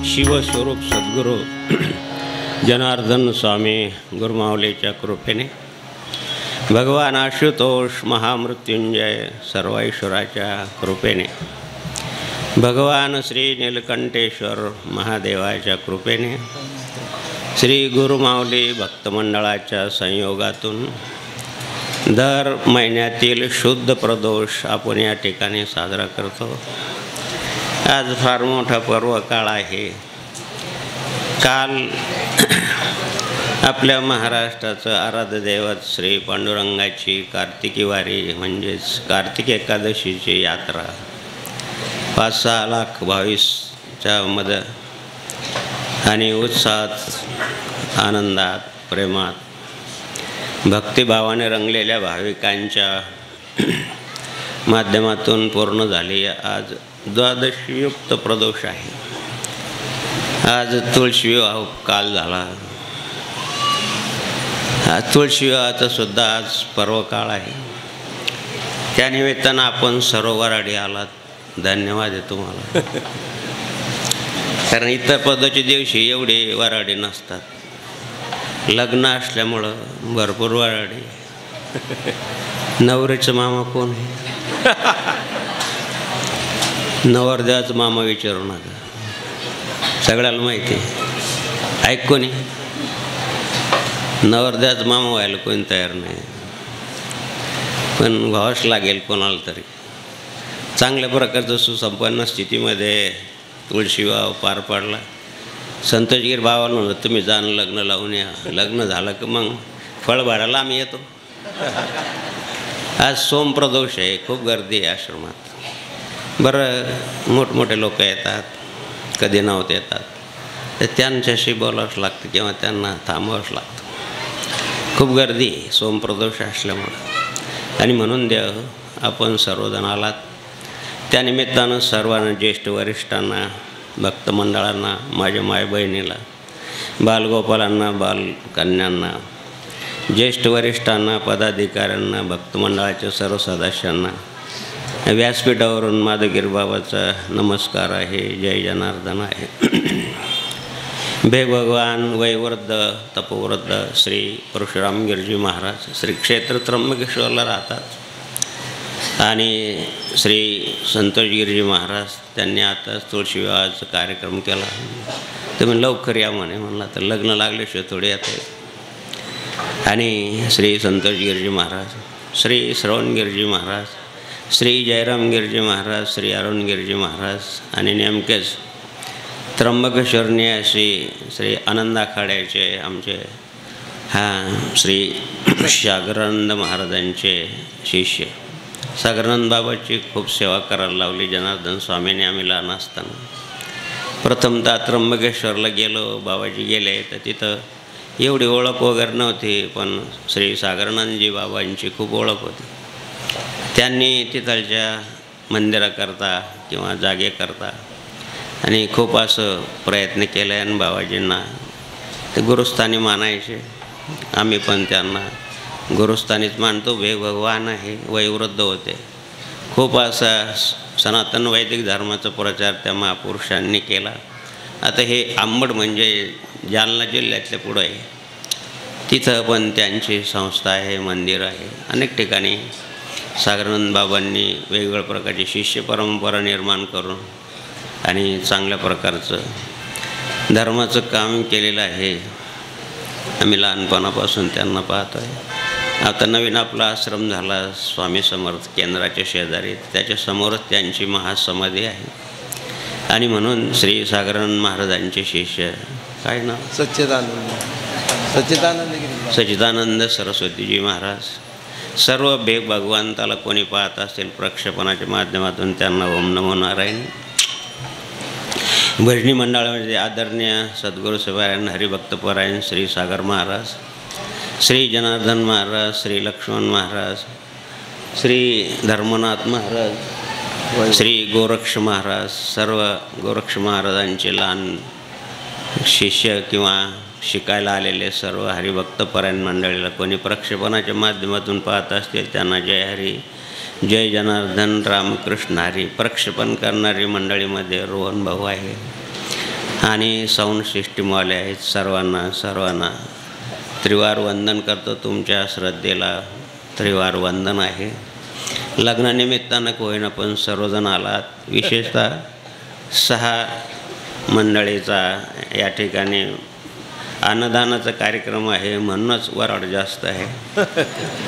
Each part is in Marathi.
शिवस्वरूप सद्गुरू जनार्दन स्वामी गुरुमाऊलीच्या कृपेने भगवान आशुतोष महामृत्युंजय सर्वैश्वराच्या कृपेने भगवान श्री नीलकंठेश्वर महादेवाच्या कृपेने श्री गुरुमाऊली भक्तमंडळाच्या संयोगातून दर महिन्यातील शुद्ध प्रदोष आपण या ठिकाणी साजरा करतो। आज फार मोठा पर्व काळ आहे। काल आपल्या महाराष्ट्राचं आराध्य दैवत श्री पांडुरंगाची कार्तिकी वारी म्हणजेच कार्तिक एकादशीची यात्रा 5-6 लाख भाविकांच्या मध्ये आणि उत्साहात आनंदात प्रेमात भक्तिभावाने रंगलेल्या भाविकांच्या माध्यमातून पूर्ण झाली। आज द्वादशीयुक्त प्रदोष आहे। आज तुळशी विवाह काल झाला। तुळशी विवाहाचा सुद्धा आज पर्व काळ आहे। त्या निमित्तानं आपण सर्व वराडी आलात, धन्यवाद आहे तुम्हाला। कारण इतर पदाच्या दिवशी एवढे वराडी नसतात, लग्न असल्यामुळं भरपूर वराडी। नवरीचं मामा कोण आहे? नवरदेवाचा मामा विचारू नका, सगळ्याला माहिती आहे। ऐक कोणी नवरदेवाचा मामा व्हायला कोणी तयार नाही, पण व्हावंच लागेल कोणाला तरी। चांगल्या प्रकारचं सुसंपन्न स्थितीमध्ये तुळशी विवाह पार पाडला। संतोषगिरी भावाला म्हणलं तुम्ही जाणं लग्न लावून या। लग्न झालं की मग फळ भरायला आम्ही येतो। आज सोमप्रदोष आहे, खूप गर्दी आहे आश्रमात। बरं मोठमोठे लोक येतात, कधी नव्हते येतात, तर त्यांच्याशी बोलावंच लागतं किंवा त्यांना थांबवावंच लागतं। खूप गर्दी आहे सोमप्रदोष असल्यामुळं, आणि म्हणून देव आपण सर्वजण आलात। त्यानिमित्तानं सर्वांना, ज्येष्ठ वरिष्ठांना, भक्तमंडळांना, माझ्या माय बहिणीला, बालगोपालांना, बालकन्यांना, ज्येष्ठ वरिष्ठांना, पदाधिकाऱ्यांना, भक्तमंडळाच्या सर्व सदस्यांना व्यासपीठावरून माधवगिरी बाबाचा नमस्कार आहे। जय जनार्दन आहे। भगवान वयवृद्ध तपोवृद्ध श्री परशुराम गिरजी महाराज श्री क्षेत्र त्र्यंबकेश्वरला राहतात, आणि श्री संतोष गिरजी महाराज त्यांनी आता तुळशी विवाहाचा कार्यक्रम केला। तुम्ही लवकर या म्हणे, म्हणला तर लग्न लागल्याशिवाय थोडे येते। आणि श्री संतोष गिरजी महाराज, श्री श्रवण गिरजी महाराज, श्री जयराम गिरजी महाराज, श्री अरुण गिरजी महाराज, आणि नेमकेच त्र्यंबकेश्वर निवासी श्री आनंद आखाड्याचे आमचे श्री सागरानंद महाराजांचे शिष्य सागरानंद बाबाची खूप सेवा करायला लावली जनार्दन स्वामींनी। आम्ही लहान असताना प्रथमतः त्र्यंबकेश्वरला गेलो, बाबाजी गेले तर तिथं एवढी ओळख वगैरे नव्हती, पण श्री सागरानंदजी बाबांची खूप ओळख होती। त्यांनी तिथलच्या मंदिराकरता किंवा जागेकरता आणि खूप असं प्रयत्न केले, आणि बाबाजींना ते गुरुस्थानी मानायचे। आम्ही पण त्यांना गुरुस्थानीच मानतो। भगवान आहे, वयोवृद्ध होते। खूप असा सनातन वैदिक धर्माचा प्रचार त्या महापुरुषांनी केला। आता हे आंबड म्हणजे जालना जिल्ह्यातल्या पुढं आहे, तिथं पण त्यांची संस्था आहे, मंदिर आहे। अनेक ठिकाणी सागरानंद बाबांनी वेगवेगळ्या प्रकारची शिष्य परंपरा निर्माण करून आणि चांगल्या प्रकारचं धर्माचं काम केलेलं आहे। आम्ही लहानपणापासून त्यांना पाहतो आहे। आता नवीन आपला आश्रम झाला स्वामी समर्थ केंद्राच्या शेजारी, त्याच्यासमोरच त्यांची महासमाधी आहे। आणि म्हणून श्री सागरानंद महाराजांचे शिष्य काय नाव? सच्चिदानंद सरस्वतीजी महाराज। सर्व भगवंताला कोणी पाहत असेल प्रक्षेपणाच्या माध्यमातून त्यांना ओम नमो नारायण। भजनी मंडळामध्ये आदरणीय सद्गुरू सेवारायण हरिभक्तपरायण श्री सागर महाराज, श्री जनार्दन महाराज, श्री लक्ष्मण महाराज, श्री धर्मनाथ महाराज, श्री गोरक्ष महाराज, सर्व गोरक्ष महाराजांचे लहान शिष्य किंवा शिकायला आलेले सर्व हरिभक्तपरायण मंडळीला कोणी प्रक्षेपणाच्या माध्यमातून पाहत असतील त्यांना जय हरी, जय जनार्दन, रामकृष्ण हरी। प्रक्षेपण करणारी मंडळीमध्ये रोहन भाऊ आहे, आणि साऊंड सिस्टीमवाले आहेत, सर्वांना त्रिवार वंदन करतो. तुमच्या श्रद्धेला त्रिवार वंदन आहे. लग्नानिमित्तानं होईना पण सर्वजण आलात. विशेषतः 6 मंडळीचा या ठिकाणी अन्नदानाचा कार्यक्रम आहे म्हणूनच वराड जास्त आहे.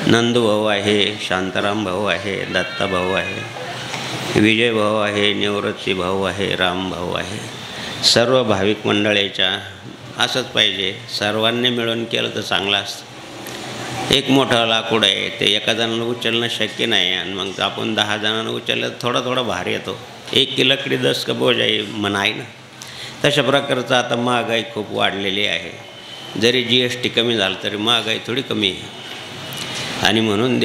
नंदू भाऊ आहे, शांताराम भाऊ आहे, दत्ता भाऊ आहे, विजय भाऊ आहे, निवृत्ती भाऊ आहे, राम भाऊ आहे. सर्व भाविक मंडळीच्या असंच पाहिजे. सर्वांनी मिळून केलं तर चांगलं असतं. एक मोठं लाकूड आहे, ते एका जणांना उचलणं शक्य नाही आणि मग आपण 10 जणांना उचललं थोडा भार येतो. 1 की लकडी 10 का बोझ आहे म्हणाय ना. तशा प्रकारचं आता महागाई खूप वाढलेली आहे. जरी GST कमी झालं तरी महागाई थोडी कमी आहे. आणि म्हणून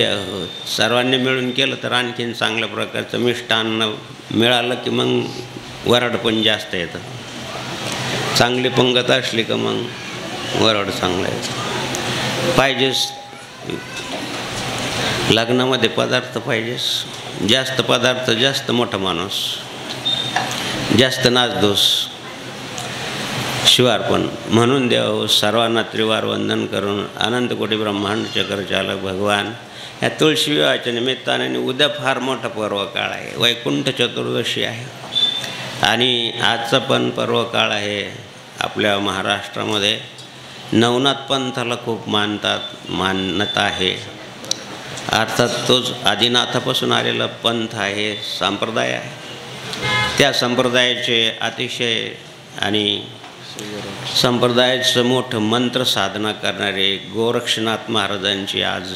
सर्वांनी मिळून केलं तर आणखीन चांगल्या प्रकारचं मिष्टान्न मिळालं की मग वराड पण जास्त येतं. चांगली पंगत असली का मग वराड चांगलं येतं. पाहिजेच लग्नामध्ये पदार्थ पाहिजेच. जास्त पदार्थ जास्त मोठा माणूस, जास्त नाचधूस, शिवार्पण. म्हणून देव सर्वांना त्रिवार वंदन करून अनंत कोटी ब्रह्मांड चक्रचालक भगवान या तुळशी विवाहाच्या निमित्ताने. उद्या फार मोठा पर्व काळ आहे, वैकुंठ चतुर्दशी आहे आणि आजचा पण पर्व काळ आहे. आपल्या महाराष्ट्रामध्ये नवनाथ पंथाला खूप मान्यता आहे. अर्थात तोच आदिनाथापासून आलेला पंथ आहे, संप्रदाय आहे. त्या संप्रदायाचे अतिशय आणि संप्रदायाचं मोठं मंत्र साधना करणारे गोरक्षनाथ महाराजांची आज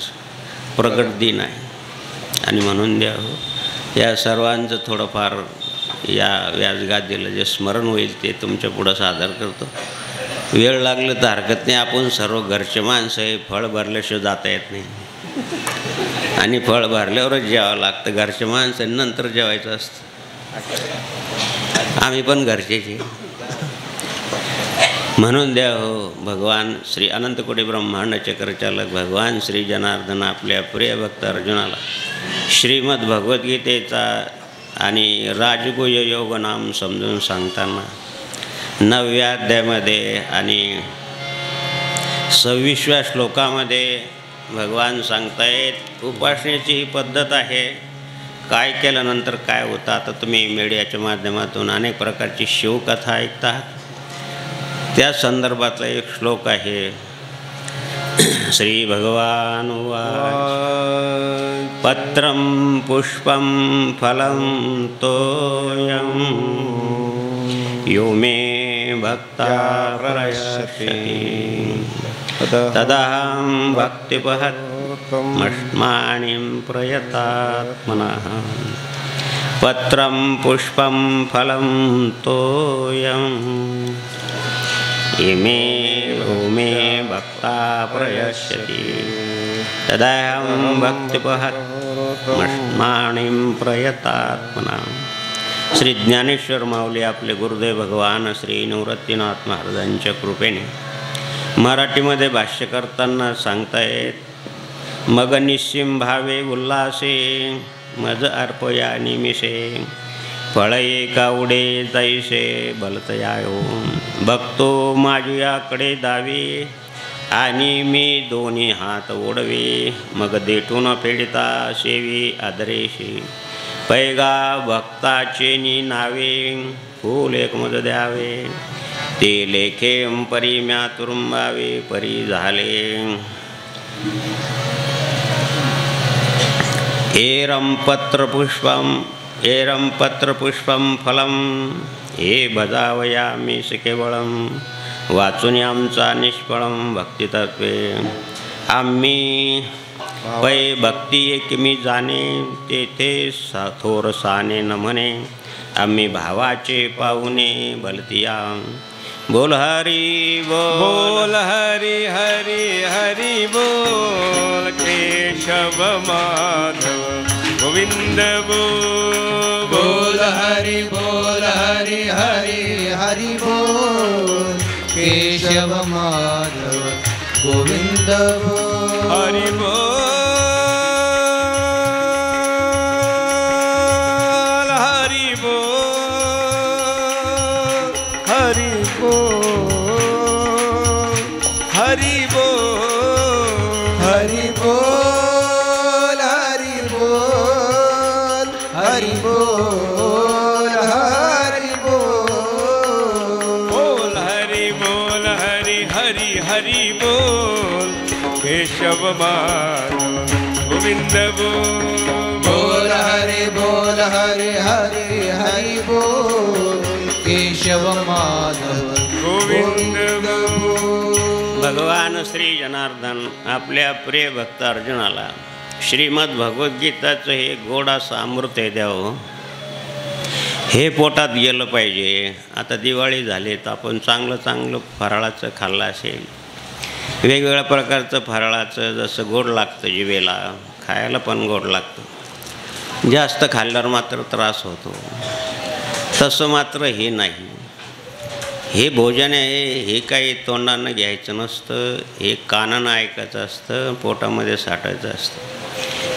प्रगट दिन आहे. आणि म्हणून या सर्वांचं थोडंफार या व्यासगादीला जे स्मरण होईल ते तुमच्या पुढं सादर करतो. वेळ लागलं तर हरकत नाही. आपण सर्व घरचे माणसं आहे, फळ भरल्याशिवाय जाता येत नाही आणि फळ भरल्यावरच जेवावं लागतं. घरचे माणसं नंतर जेवायचं असतं. आम्ही पण घरचेच. म्हणून द्या हो भगवान श्री अनंतकोटी ब्रह्मांड चक्रचालक भगवान श्री जनार्दन आपल्या प्रिय भक्त अर्जुनाला श्रीमद भगवद्गीतेचा आणि राजगुह्य योग नाम समजून सांगताना 9व्या अध्यायामध्ये आणि 26व्या श्लोकामध्ये भगवान सांगतायत उपासनेची ही पद्धत आहे. काय केल्यानंतर काय होतं. आता तुम्ही मीडियाच्या माध्यमातून अनेक प्रकारची शिवकथा ऐकता. त्या संदर्भातला एक श्लोक आहे. श्री भगवान उवाच पत्रं पुष्पं फलं तोयं यो मे भक्ता प्रयच्छति तदहं भक्तिपहत्मष्माणिं प्रयतात्मनः. पत्रं पुष्पं फलं तोयं इमे भक्ता प्रयच्छति तदहं भक्तिपहत्मष्माणिं प्रयतात्मनः. श्री ज्ञानेश्वर माऊली आपले गुरुदेव भगवान श्री निवृत्तीनाथ महाराजांच्या कृपेने मराठीमध्ये भाष्य करताना सांगतायत. मग निस्सिम भावे उल्हासे मज अर्पया निमिषे फळये कावडे तैसे बलतयायो बघतो माझ्याकडे दावे आणि मी दोन्ही हात ओढवे. मग देठून फेडता सेवी आदरेशी पैगा भक्ताचे नावे फूल एक मज द्यावे ते लेखे परी म्या तुरुंबावे परी झाले. एरं पत्रपुष्पं फलं हे भजावयामी केवळं वाचून आमचा निष्फळं भक्तितत्वे. आम्ही पै भक्ती एक मी जाणे तेथे थोर साने न म्हणे आम्ही भावाचे पाहुणे बलतिया. बोल हरी बोल हरी हरी हरी बोल केशव माधव गोविंद बोल हरी हरी हरी बोल केशव माधव गोविंद हरि बोल हरि बोल हरि हरि बोल हरि बोल हरि बोल हरि बोल हरि बोल बोल हरि बोल हरि हरि हरि बोल केशव माधव गोविंद बोल हरि बोल हरि हरि हरि बोल केशव माधव गोविंद भगवान श्री जनार्दन आपल्या प्रिय भक्त अर्जुनाला श्रीमद भगवद्गीताचं हे गोड असं अमृत आहे द्यावं, हे पोटात गेलं पाहिजे. आता दिवाळी झाली तर आपण चांगलं फराळाचं खाल्लं असेल, वेगवेगळ्या प्रकारचं फराळाचं जसं गोड लागतं जिभेला, खायला पण गोड लागतं. जास्त खाल्ल्यावर मात्र त्रास होतो. तसं मात्र हे नाही. हे भोजन आहे, हे काही तोंडानं घ्यायचं नसतं, हे कानानं ऐकायचं असतं, पोटामध्ये साठायचं असतं.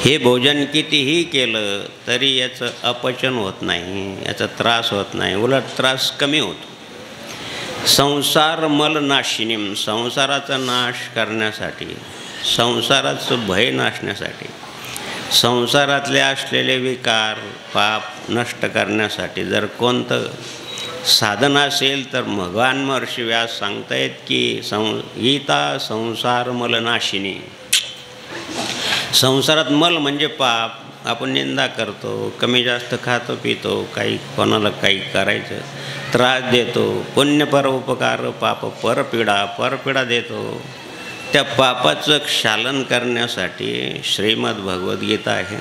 हे भोजन कितीही केलं तरी याचं अपचन होत नाही, याचा त्रास होत नाही, उलट त्रास कमी होतो. संसार मलनाशिनीम, संसाराचा नाश करण्यासाठी, संसाराचं भय नाशण्यासाठी, संसारातले असलेले विकार पाप नष्ट करण्यासाठी जर कोणतं साधन असेल तर भगवान महर्षी व्यास सांगतायत की गीता संसार मलनाशिनी. संसारात मल म्हणजे पाप, आपण निंदा करतो, कमी जास्त खातो पितो, काही कोणाला काही करायचं त्रास देतो, पुण्य पर उपकार पाप परपीडा देतो. त्या पापाचं क्षालन करण्यासाठी श्रीमद भगवद्गीता आहे.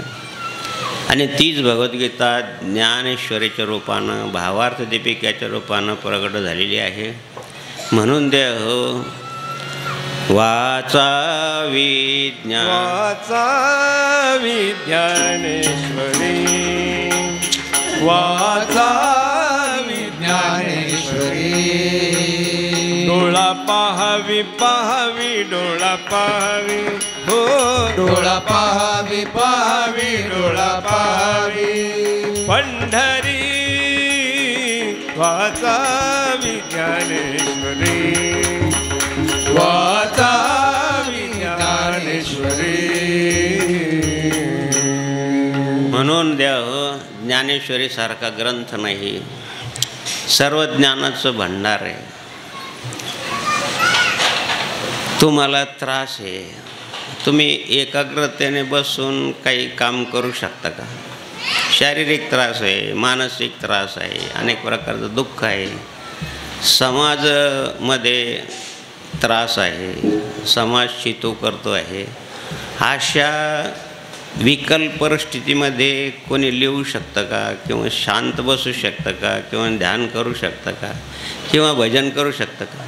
आणि तीच भगवद्गीता ज्ञानेश्वरीच्या रूपानं भावार्थ दीपिकेच्या रूपानं प्रगट झालेली आहे. म्हणून देह वाचावी ज्ञानेश्वरी वाचावी ज्ञानेश्वरी डोळा पाहावी डोळा पाहावी हो डोळा पाहावी डोळा पाहावी पंढरी वाचावी ज्ञानेश्वरी वाचावी ज्ञानेश्वरी. म्हणून देह ज्ञानेश्वरीसारखा ग्रंथ नाही, सर्व ज्ञानाचं भंडार आहे. तुम्हाला त्रास आहे, तुम्ही एकाग्रतेने बसून काही काम करू शकता का? शारीरिक त्रास आहे, मानसिक त्रास आहे, अनेक प्रकारचं दुःख आहे, समाजामध्ये त्रास आहे, समाज चितू करतो आहे. अशा विकल परिस्थितीमध्ये कोणी लिहू शकतं का? किंवा शांत बसू शकतं का? किंवा ध्यान करू शकतं का? किंवा भजन करू शकतं का?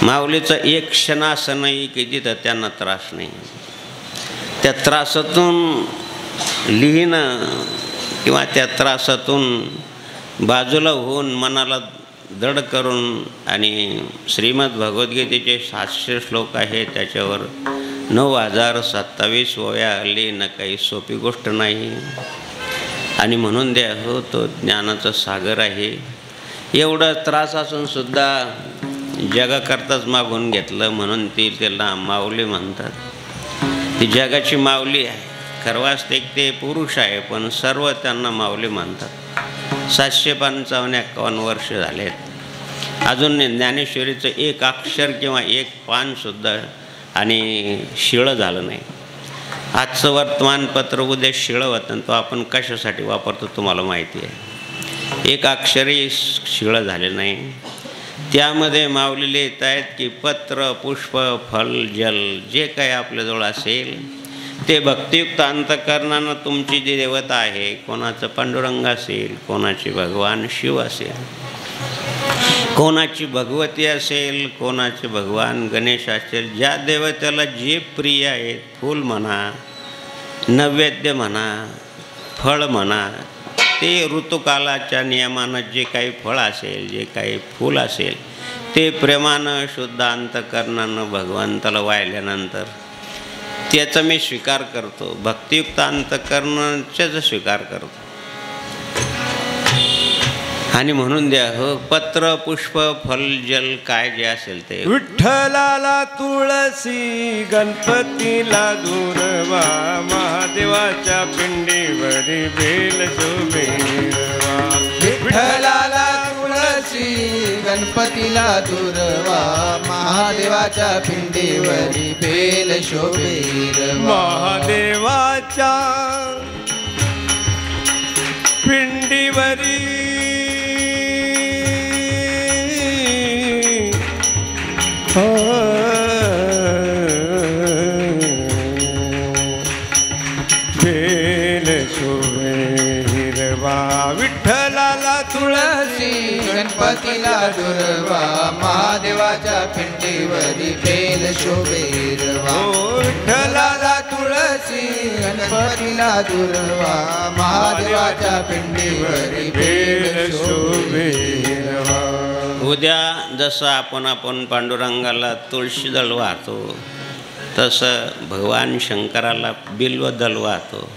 माऊलीचं एक क्षण असं नाही की जिथं त्यांना त्रास नाही. त्या त्रासातून लिहिणं किंवा त्या त्रासातून बाजूला होऊन मनाला दड करून आणि श्रीमद भगवद्गीतेचे 700 श्लोक आहे, त्याच्यावर 9027 ओव्या लिहिणं काही सोपी गोष्ट नाही. आणि म्हणून द्या हो तो ज्ञानाचा सागर आहे. एवढा त्रास असूनसुद्धा जगाकरताच मागून घेतलं म्हणून ती त्याला माऊली म्हणतात. ती जगाची माऊली आहे. खरं वास्तविक ते पुरुष आहे पण सर्व त्यांना माऊली म्हणतात. 755-51 वर्ष झालेत, अजून ज्ञानेश्वरीचं एक अक्षर किंवा एक पानसुद्धा आणि शिळं झालं नाही. आजचं वर्तमानपत्र उद्या शिळं होतं, तो आपण कशासाठी वापरतो तुम्हाला माहिती आहे. एक अक्षरही शिळं झाले नाही. त्यामध्ये माऊली लिहित आहेत की पत्र पुष्प फल जल जे काही आपल्याजवळ असेल ते भक्तियुक्त अंतःकरणानं तुमची जी देवता आहे, कोणाचं पांडुरंग असेल, कोणाची भगवान शिव असेल, कोणाची भगवती असेल, कोणाचे भगवान गणेश असेल, ज्या देवतेला जे प्रिय आहेत, फूल म्हणा, नैवेद्य म्हणा, फळ म्हणा, ते ऋतुकालाच्या नियमानं जे काही फळ असेल, जे काही फूल असेल, ते प्रेमानं शुद्ध अंतःकरणानं भगवंताला वाहिल्यानंतर त्याचा मी स्वीकार करतो. भक्तियुक्त अंतःकरणाचाच स्वीकार करतो. आणि म्हणून द्या हो पत्र पुष्प फल जल काय जे असेल ते. विठ्ठलाला तुळसी गणपतीला दुर्वा महादेवाच्या पिंडीवरी बेल शोभेरवा. विठ्ठलाला तुळसी गणपतीला दुर्वा महादेवाच्या पिंडीवरी बेल शोभेरवा. महादेवाच्या पिंडीवरी बेल शोभेरवा. विठ्ठलाला तुळसी गणपतीला दुर्वा महादेवाच्या पिंडीवरी बेल शोभेरवा. विठ्ठलाला तुळसी गणपतीला दुर्वा महादेवाच्या पिंडीवरी बेल शोभेरवा. उद्या जसं आपण पांडुरंगाला तुळशी दल वाहतो तसं भगवान शंकराला बिल्व दल वाहतो.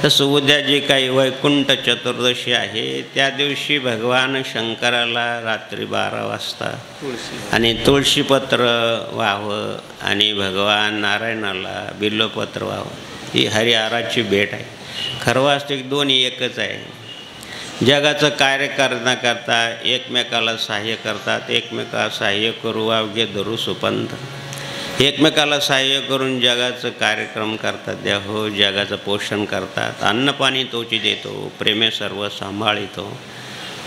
तसं उद्या जी काही वैकुंठ चतुर्दशी आहे त्या दिवशी भगवान शंकराला रात्री 12 वाजता आणि तुळशीपत्र व्हावं आणि भगवान नारायणाला बिल्वपत्र व्हावं. ही हरिहराची भेट आहे. खरं वास्तविक दोन्ही एकच आहे. जगाचं कार्य करण्याकरता एकमेकाला सहाय्य करतात. एकमेकाला सहाय्य करू अवघे धरू सुपंथ. एकमेकाला सहाय्य करून जगाचं कार्यक्रम करतात. द्या हो जगाचं पोषण करतात. अन्नपाणी तोची देतो. प्रेमे सर्व सांभाळितो.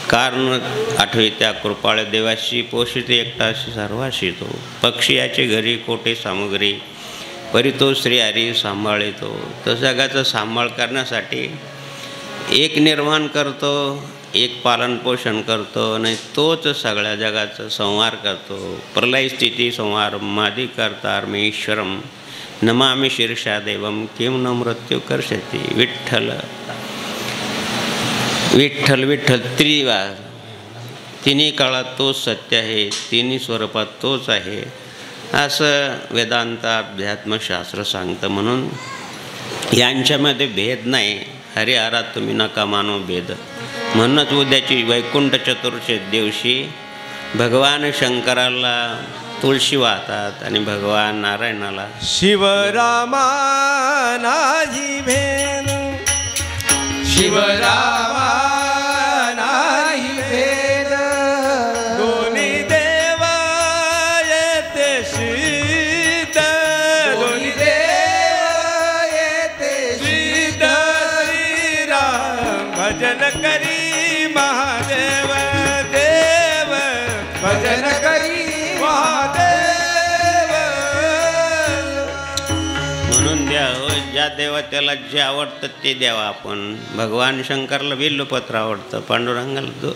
कारण आठवी त्या कृपाळ देवाशी पोषित एकटाशी सर्वाशी तो. पक्षी याचे घरी कोटे सामुग्री परी तो श्रीहरी सांभाळितो. तर जगाचं सांभाळ करण्यासाठी एक निर्माण करतो, एक पालनपोषण करतो आणि तोच सगळ्या जगाचा संहार करतो. प्रलय स्थिती संहार मादी करतार मी ईश्वरम नमामि शीर्षा देवम किम न मृत्यू कर्षती. विठ्ठल विठ्ठल विठ्ठल त्रिवार. तिन्ही काळात तोच सत्य आहे. तिन्ही स्वरूपात तोच आहे असं वेदांत अध्यात्मशास्त्र सांगतं. म्हणून यांच्यामध्ये भेद नाही. हरिहरात तुम्ही नका मानो भेद. म्हणूनच उद्याची वैकुंठ चतुर्दशी दिवशी भगवान शंकराला तुळशी वाहतात आणि भगवान नारायणाला शिवरामा नाही भेद. शिवरामा नाही भेद. दोन्ही देव येते सिद्ध. दोन्ही देव येते सिद्ध श्रीराम भजन करी महादेव देव. भजन करी महादेव. म्हणून द्या हो ज्या देवतेला जे आवडतं ते द्यावं आपण. भगवान शंकरला बिल्वपत्र आवडतं. पांडुरंगाला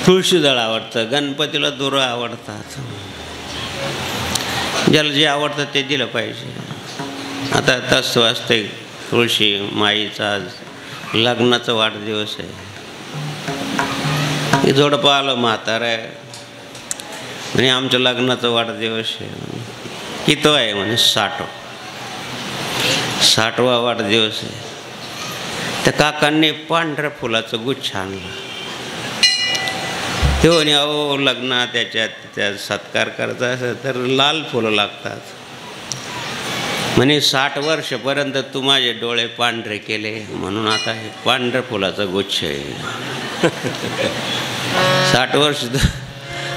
तुळशीदळ आवडतं. गणपतीला दूर आवडतात. ज्याला जे आवडतं ते दिलं पाहिजे. आता तसं वाजते तुळशी माईचा आज लग्नाचा वाढदिवस आहे. हे जोडपं आलं म्हातारं आहे आणि आमच्या लग्नाचा वाढदिवस आहे. किती आहे म्हणे 60वा वाढदिवस आहे. त्या काकांनी पांढऱ्या फुलाचं गुच्छ आणलं. ते म्हणे अहो लग्न त्याच्यात त्या सत्कार करायचा असेल तर लाल फुलं लागतात. म्हणे 60 वर्षपर्यंत तू माझे डोळे पांढरे केले म्हणून आता हे पांढऱ्या फुलाचं गुच्छ आहे. 60 वर्ष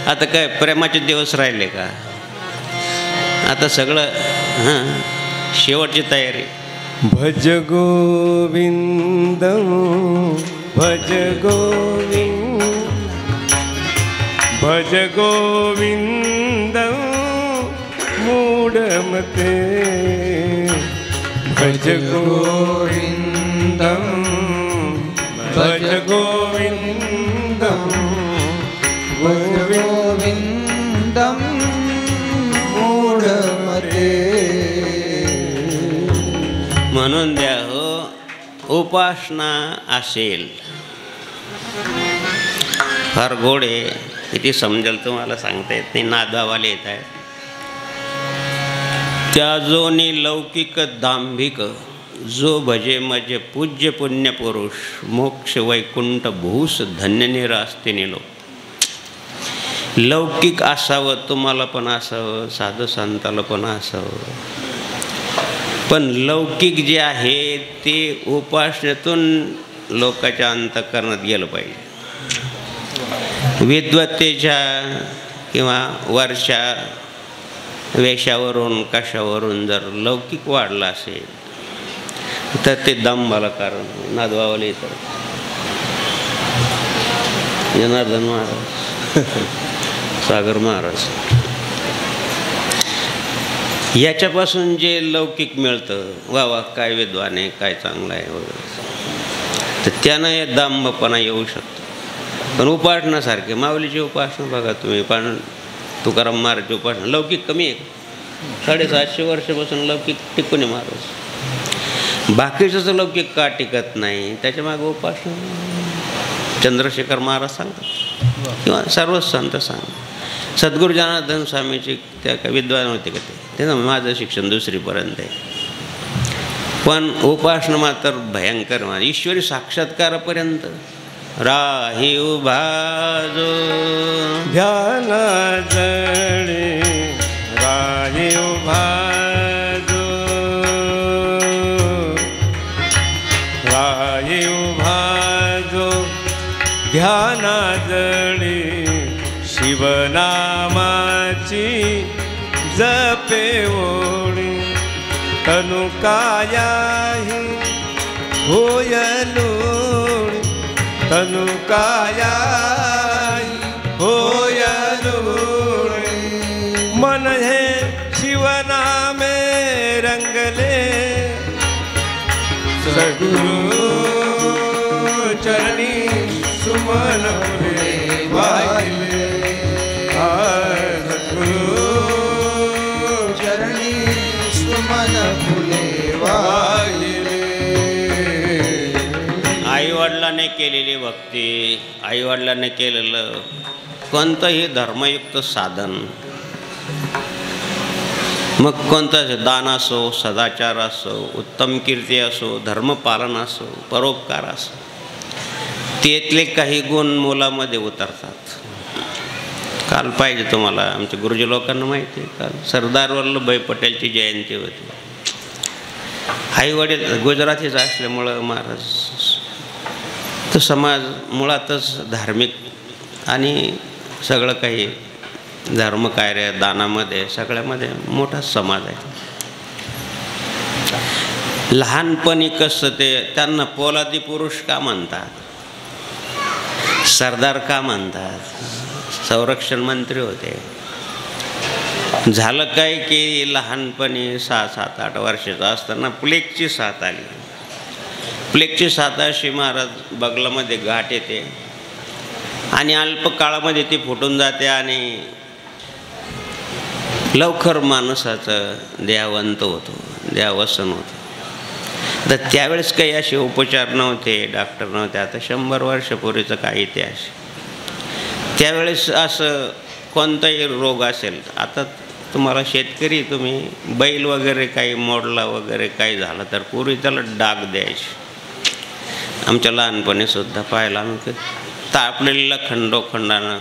आता काय प्रेमाचे दिवस राहिले का? आता सगळं शेवटची तयारी. भज गोविंद भज गोविंद भज गोविंद मूढमते. भज गोविंद भज गोविंद भज गोविंदम मूढमते. म्हणून द्या हो उपासना असेल फार गोड आहे. किती समजेल तुम्हाला सांगता येत नाही. नादावाले येत आहेत. त्या जोनी लौकिक दांभिक जो भजे मजे पूज्य पुण्यपुरुष मोक्ष वैकुंठ भूस धन्य निरास्ते निलो. लौकिक असावं, तुम्हाला पण असावं, साधं संताला पण असावं, पण लौकिक जे आहे ते उपासनेतून लोकांच्या अंतःकरणात गेलं पाहिजे. विद्वत्तेच्या किंवा वरच्या वेशावरून कशावरून जर लौकिक वाढला असेल तर ते दंभाला कारण नादवावले तर जनार्दन महाराज सागर महाराज याच्यापासून जे लौकिक मिळतं, वा वा काय विद्वान आहे, काय चांगलं आहे वगैरे, तर त्यानं हे दांभपणा येऊ शकतो. पण उपासनासारखे माऊलीची उपासना बघा तुम्ही, पण तुकाराम महाराजची उपासना लौकिक कमी आहे. 750 वर्षापासून लौकिक टिकून महाराज. बाकीचंच लौकिक का टिकत नाही, त्याच्यामागे उपासना. चंद्रशेखर महाराज सांगतात किंवा सर्वच संत सांगतात. सद्गुरू जनार्दन स्वामीची त्या काय विद्वान होते का ते, माझं शिक्षण 2रीपर्यंत आहे, पण उपासना मात्र भयंकर. ईश्वरी साक्षात्कारापर्यंत राही उभा जो ध्यान जळे राही उभा जो राही उभा जो ध्यान जळे शिवनामाची जपे ओळी तनु कायाही होय लोळी तनु कायाही होय लोळी. मन हे शिवनामे रंगले सद्गुरु चरणी सुमन फुले वाहिले. सद्गुरु चरणी सुमन फुले वाहिले. आईवडिलांनी केलेली भक्ती, आईवडिलांनी केलेलं कोणतंही धर्मयुक्त साधन, मग कोणतं दान असो, सदाचार असो, उत्तम कीर्ती असो, धर्मपालन असो, परोपकार असो, त्यातले काही गुण मुलामध्ये उतरतात. काल पाहिजे तुम्हाला, आमच्या गुरुजी लोकांना माहिती आहे, काल सरदार वल्लभभाई पटेलची जयंती होती. आईवडील गुजरातीच असल्यामुळं महाराज तो समाज मुळातच धार्मिक आणि सगळं काही धर्मकार्य दानामध्ये सगळ्यामध्ये मोठा समाज आहे. लहानपणी कसं ते त्यांना पोलादी पुरुष का म्हणतात, सरदार का म्हणतात, संरक्षण मंत्री होते. झालं काय की लहानपणी 6-7-8 वर्षाचं असताना प्लेगची साथ आली. प्लेगची साथ अशी महाराज बगलामध्ये गाठ येते आणि अल्प काळामध्ये ती फुटून जाते आणि लवकर माणसाचं देहावंत होतो, देहावसन होतं. तर त्यावेळेस काही असे उपचार नव्हते, डॉक्टर नव्हते. आता 100 वर्षापूर्वीचं काही इतिहास. त्यावेळेस असं कोणताही रोग असेल, आता तुम्हाला शेतकरी तुम्ही बैल वगैरे काही मोडला वगैरे काही झालं तर पूर्वी त्याला डाग द्यायचे. आमच्या लहानपणीसुद्धा पाहायला आम्ही तापलेल्या खंडोखंडानं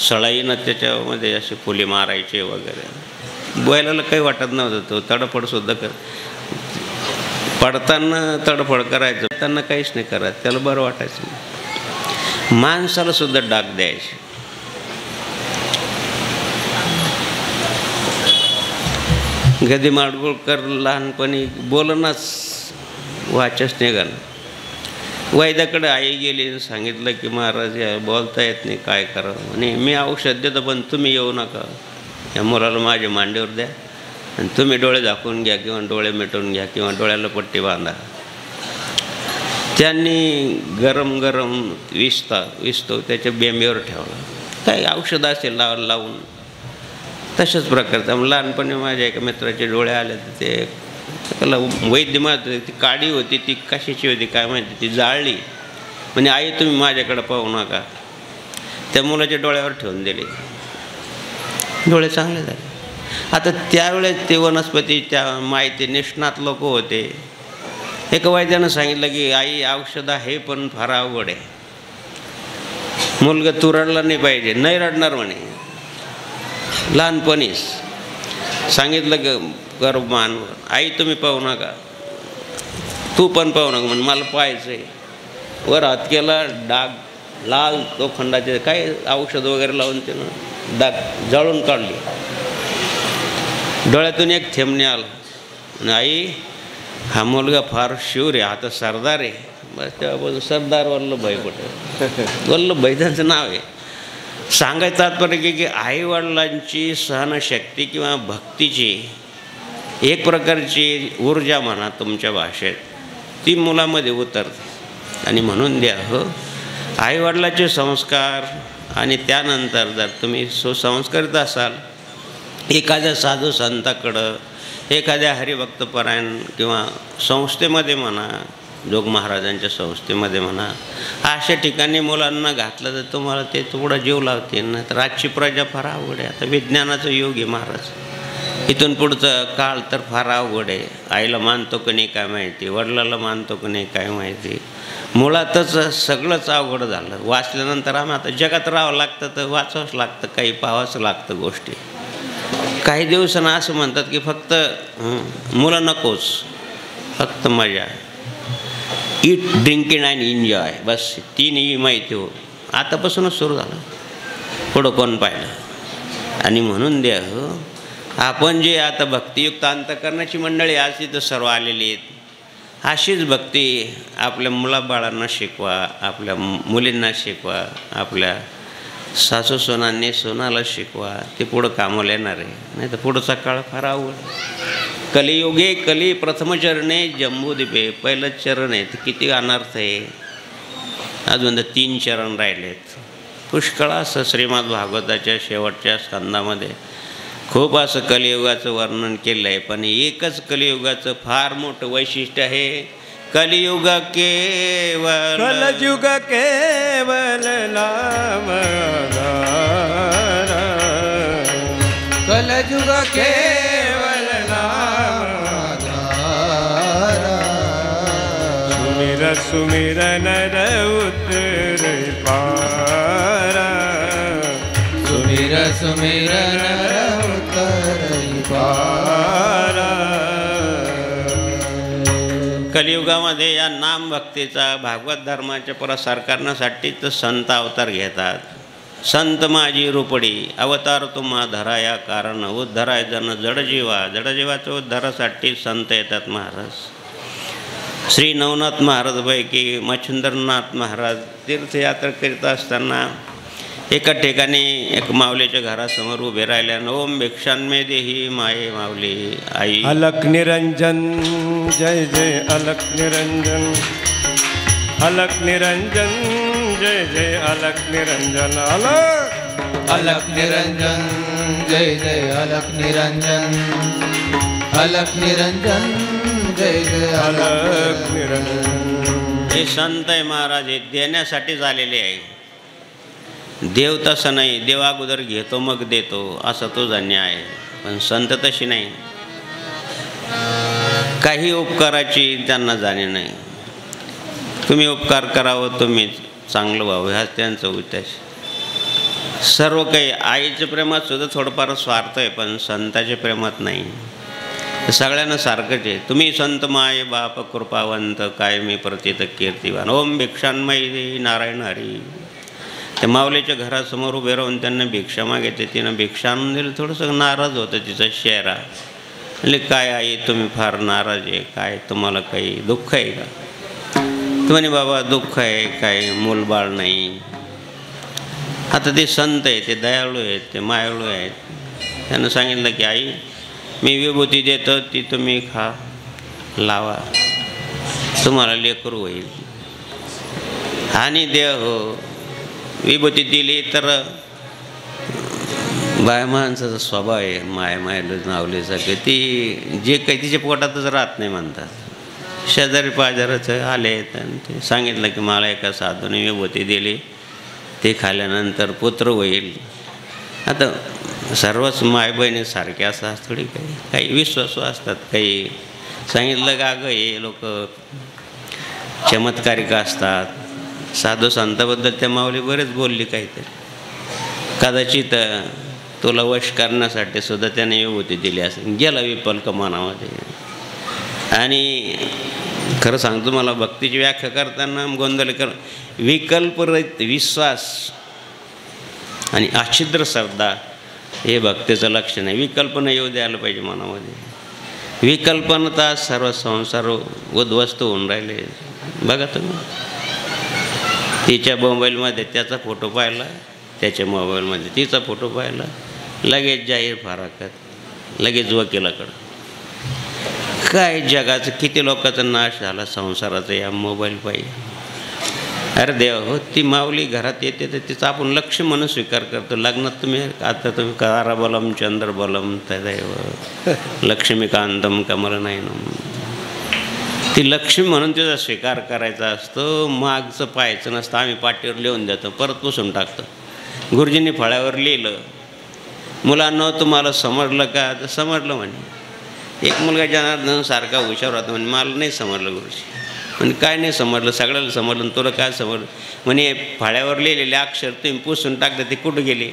सळाईनं त्याच्यामध्ये असे फुले मारायचे वगैरे. बैलाला काही वाटत नव्हतं, तो तडफडसुद्धा पडताना तडफड करायचं, त्यांना काहीच नाही करायचं, त्याला बरं वाटायचं. माणसाला सुद्धा डाग द्यायचे. गदी माडगुळकर लहानपणी बोलणंच वाचच निघालं. वैद्याकडे आई गेली, सांगितलं की महाराज या बोलता येत नाही, काय करावं. आणि मी औषध देतो पण तुम्ही येऊ नका, या मुलाला माझ्या मांडीवर द्या आणि तुम्ही डोळे झाकून घ्या किंवा डोळे मिटून घ्या किंवा डोळ्याला पट्टी बांधा. त्यांनी गरम गरम विस्तो त्याच्या बेंबीवर ठेवला. काही औषध असेल लावून तशाच प्रकारचं. लहानपणी माझ्या एका मित्राचे डोळे आले, तर ते त्याला वैद्य मात्र ती काडी होती, ती कशाची होती काय माहिती, ती जाळली. म्हणजे आई तुम्ही माझ्याकडे पाहू नका. त्या मुलाच्या डोळ्यावर ठेवून दिले, डोळे चांगले झाले. आता त्यावेळेस ते वनस्पती त्या माहिती निष्णात लोक होते, एका वैद्यानं सांगितलं की आई औषध आहे पण फार अवघड आहे, मुलगा तू रडला नाही पाहिजे. नाही रडणार म्हणे. लहानपणीच सांगितलं की गर्भमान आई तुम्ही पाहू नका, तू पण पाहू नका म्हणे, मला पाहायचं आहे. वर हात केला, डाग लाल लोखंडाचे काय औषध वगैरे लावून त्यानं डाग जाळून काढली. डोळ्यातून एक थेंबणे आला आणि आई हा मुलगा फार शूर आहे, आता सरदार आहे. बस तेव्हापासून सरदार वल्लभभाई पटेल, वल्लभभाई त्यांचं नाव आहे. सांगायचं तात्पर्य की आईवडिलांची सहनशक्ती किंवा भक्तीची एक प्रकारची ऊर्जा म्हणा तुमच्या भाषेत, ती मुलामध्ये उतरते. आणि म्हणून द्या हो, आईवडिलाचे संस्कार आणि त्यानंतर जर तुम्ही सुसंस्कारित असाल, एखाद्या साधू संताकडं, एखाद्या हरिभक्तपरायण किंवा संस्थेमध्ये म्हणा, जोग महाराजांच्या संस्थेमध्ये म्हणा, अशा ठिकाणी मुलांना घातलं तर तुम्हाला ते थोडा जीव लावते. नाही तर आजची प्रजा फार अवघड आहे. आता विज्ञानाचं युग आहे महाराज, इथून पुढचं काळ तर फार अवघड आहे. आईला मानतो की नाही काय माहिती, वडिलाला मानतो की नाही काय माहिती. मुळातच सगळंच अवघड झालं. वाचल्यानंतर आम्ही आता जगात राहावं लागतं तर वाचावंच लागतं, काही पाहावंच लागतं गोष्टी. काही दिवसांना असं म्हणतात की फक्त मुलं नकोच, फक्त मजा, इट ड्रिंकिंग अँड एन्जॉय, बस तीनही माहिती हो. आतापासूनच सुरू झालं, पुढं कोण पाहिलं. आणि म्हणून द्या हो, आपण जे आता भक्तियुक्त अंतःकरणाची मंडळी आज तिथं सर्व आलेली आहेत, अशीच भक्ती आपल्या मुलाबाळांना शिकवा, आपल्या मुलींना शिकवा, आपल्या सासू सोनांनी सोनाला शिकवा. ते पुढं कामाला येणार आहे. नाही तर पुढचा काळ फार अवघड. कलियुगे कली प्रथमचरणे जम्बूद्वीपे, पहिलंच चरण आहे ते किती अनर्थ आहे. अजून 3 चरण राहिलेत. पुष्कळ असं श्रीमद भागवताच्या शेवटच्या स्कंदामध्ये खूप असं कलियुगाचं वर्णन केलं आहे. पण एकच कलियुगाचं फार मोठं वैशिष्ट्य आहे, कलियुग केवल, कलयुग केवल नाम आधारा, कलयुग केवल नाम आधारा. सुमिर सुमिर नर उतरे पारा, सुमिर सुमिर नर उतरे पारा. कलियुगामध्ये या नाम भक्तीचा, भागवत धर्माच्या प्रसार करण्यासाठी तर संत अवतार घेतात. संत माझी रुपडी अवतार तुम्हा धराया कारण, उद्धराय जन जडजीवा, जडजीवाच्या उद्धारासाठी संत येतात महाराज. श्री नवनाथ महाराजपैकी मच्छिंद्रनाथ महाराज तीर्थयात्रा करीत असताना एका ठिकाणी एक माऊलीच्या घरासमोर उभे राहिले. ओम भिक्षान्मे देही माये माऊली आई. अलक निरंजन जय जय अलक निरंजन, अलक निरंजन जय जय अलक निरंजन. अलक अलक निरंजन जय जय अलक निरंजन, अलक निरंजन जय जय अलक निरंजन. हे संत आहे महाराज, हे देण्यासाठी झालेले आहे. देव तसं नाही, देव अगोदर घेतो मग देतो, असा तो न्याय आहे. पण संत तशी नाही, काही उपकाराची त्यांना जाणीव नाही. तुम्ही उपकार करावं, तुम्ही चांगलं व्हावं, हा त्यांचा उद्देश. सर्व काही आईच्या प्रेमात सुद्धा थोडंफार स्वार्थ आहे, पण संताच्या प्रेमात नाही. सगळ्यांना सारखंच आहे. तुम्ही संत माय बाप कृपावंत, काय मी प्रतित कीर्तिवान. ओम भिक्षान्मयी नारायण हरी. त्या माऊलीच्या घरासमोर उभे राहून त्यांना भिक्षा मागितली. तिनं भिक्षा आणून दिलं. थोडंसं नाराज होतं तिचा चेहरा. म्हणजे काय आई तुम्ही फार नाराज आहे, काय तुम्हाला काही दुःख आहे का? तर म्हणे बाबा दुःख आहे, काय मूलबाळ नाही. आता ते संत आहे, ते दयाळू आहेत, ते मायाळू आहेत. त्यानं सांगितलं की आई मी विभूती देतो, ती तुम्ही खा, लावा, तुम्हाला लेकरू होईल. आणि देव हो विभूती दिली तर बाय माणसाचा स्वभाव आहे मायमायला नावलीचा की ती जे काही तिच्या पोटातच राहत नाही म्हणतात. शेजारी पाजाराचं आले आणि ते सांगितलं की मला एका साधूने विभूती दिली, ते खाल्यानंतर पुत्र होईल. आता सर्वच माय बहिणीसारखे असतात थोडी काही काही विश्वासू असतात, काही सांगितलं का गं हे लोक चमत्कारिक असतात. साधू संताबद्दल त्या माऊली बरेच बोलली काहीतरी, कदाचित तुला वश करण्यासाठी सुद्धा त्याने विभूती दिली असेल, गेला विपल्क मनामध्ये. आणि खरं सांगतो मला भक्तीची व्याख्या करताना गोंधळकर विकल्परहित विश्वास आणि अछिद्र श्रद्धा हे भक्तीचं लक्षण आहे. विकल्पना येऊ द्यायला पाहिजे मनामध्ये. विकल्पनता सर्व संसार उद्ध्वस्त होऊन राहिले. बघा तुम्ही, तिच्या मोबाईलमध्ये त्याचा फोटो पाहिला, त्याच्या मोबाईलमध्ये तिचा फोटो पाहिला, लगेच जाहीर फराकत, लगेच वकिलाकडं. काय जगाचं किती लोकांचा नाश झाला संसाराचा या मोबाईल पाहिजे. अरे देवा हो, ती माऊली घरात येते तर तिचं आपण लक्ष म्हणून स्वीकार करतो. लग्नात तुम्ही आता तुम्ही काराबलम चंद्रबलम तदैव लक्ष्मीकांतम कमलनयनम, ती लक्ष्मी म्हणून तिचा स्वीकार करायचा असतो. मागचं पाहायचं नसतं. आम्ही पाटीवर लिहून देतो, परत पुसून टाकतो. गुरुजींनी फळ्यावर लिहिलं, मुलांना तुम्हाला समजलं का? तर समजलं म्हणे. एक मुलगा जनार्दन सारखा हुशार होता म्हणे, मला नाही समजलं गुरुजी. म्हणजे काय नाही समजलं? सगळ्याला समजलं, तुला काय समजलं? म्हणे फाळ्यावर लिहिलेले अक्षर तुम्ही पुसून टाकता, ते कुठं गेले?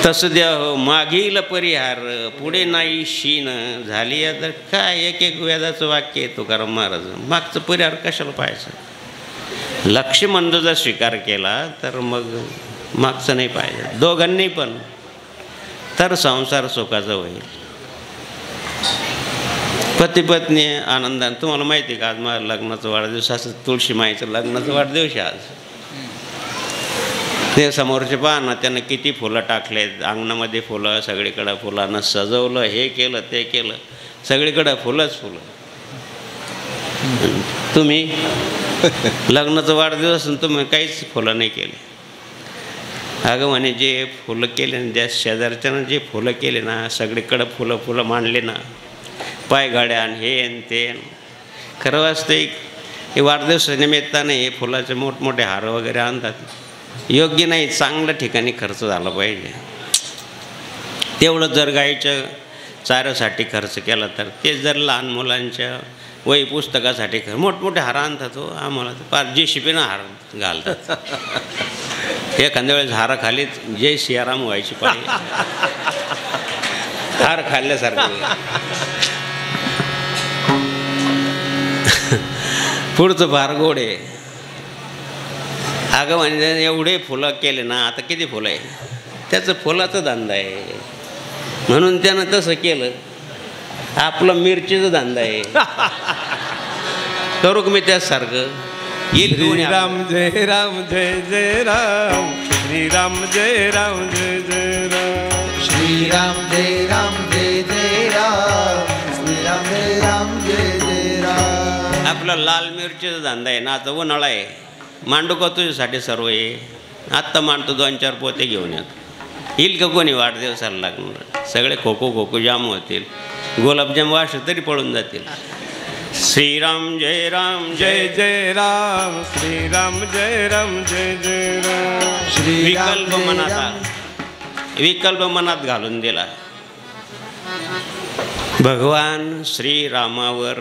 तसं द्या हो, मागील परिहार पुढे नाही शीन झाली. आता काय एक एक वेदाचं वाक्य आहे तुकाराम महाराज. मागचं परिहार कशाला पाहायचं? लक्ष्मण जर स्वीकार केला तर मग मागचं नाही पाहिजे. दोघांनी पण, तर संसार सुखाचा होईल. पती पत्नी आनंदाने. तुम्हाला माहिती आहे का आज माझ्या लग्नाचा वाढदिवस असं, तुळशी माईचं लग्नाचा वाढदिवस आज. ते समोरचे पहा ना, त्यानं किती फुलं टाकलेत अंगणामध्ये, फुलं सगळीकडं, फुलानं सजवलं, हे केलं ते केलं, सगळीकडं फुलंच फुलं. तुम्ही लग्नाचा वाढदिवस तुम्ही काहीच फुलं नाही केले. अगं म्हणे जे फुलं केले ना, ज्या शेजारच्यानं जे फुलं केले ना, सगळीकडं फुलं फुलं मांडले ना, पायघड्या आणि हे न ते. खरं वास्तविक हे वाढदिवसानिमित्ताने हे फुलाचे मोठमोठे हार वगैरे आणतात. योग्य नाही. चांगल्या ठिकाणी खर्च झाला पाहिजे. तेवढं जर गाईच्या चाऱ्यासाठी खर्च केला तर, ते जर लहान मुलांच्या वही पुस्तकासाठी मोठमोठे हार आणतात हो. आम्हाला तर पार JCPनं हार घालतात. एखाद्या वेळेस हाराखालीच जय सियाराम व्हायची पाहिजे. हार खाल्ल्यासारखं. पुढचं फार गोड आहे. अगं म्हणजे एवढे फुलं केले ना, आता किती फुलं आहे? त्याचं फुलाचा धंदा आहे म्हणून त्यानं तसं केलं. आपलं मिरचीचा धंदा आहे. करू का मी त्यासारखं? येईल. श्रीराम जय राम जय जय राम, श्रीराम जय राम जय जय राम, श्रीराम जय राम जय जय राम, श्रीराम जय राम जय जय राम. आपला लाल मिरचीचा धंदा आहे ना. आता उन्हाळा आहे, मांडू का तुझ्यासाठी सर्व आहे? आत्ता मांडतो, 2-4 पोते घेऊन येतो. येईल का कोणी वाढदिवसाला लागणार? सगळे खोको जाम होतील. गुलाबजाम वास तरी पळून जातील. श्रीराम जय राम जय जय राम, श्रीराम जय राम जय जय राम. विकल्प मनात, विकल्प मनात घालून दिला. भगवान श्रीरामावर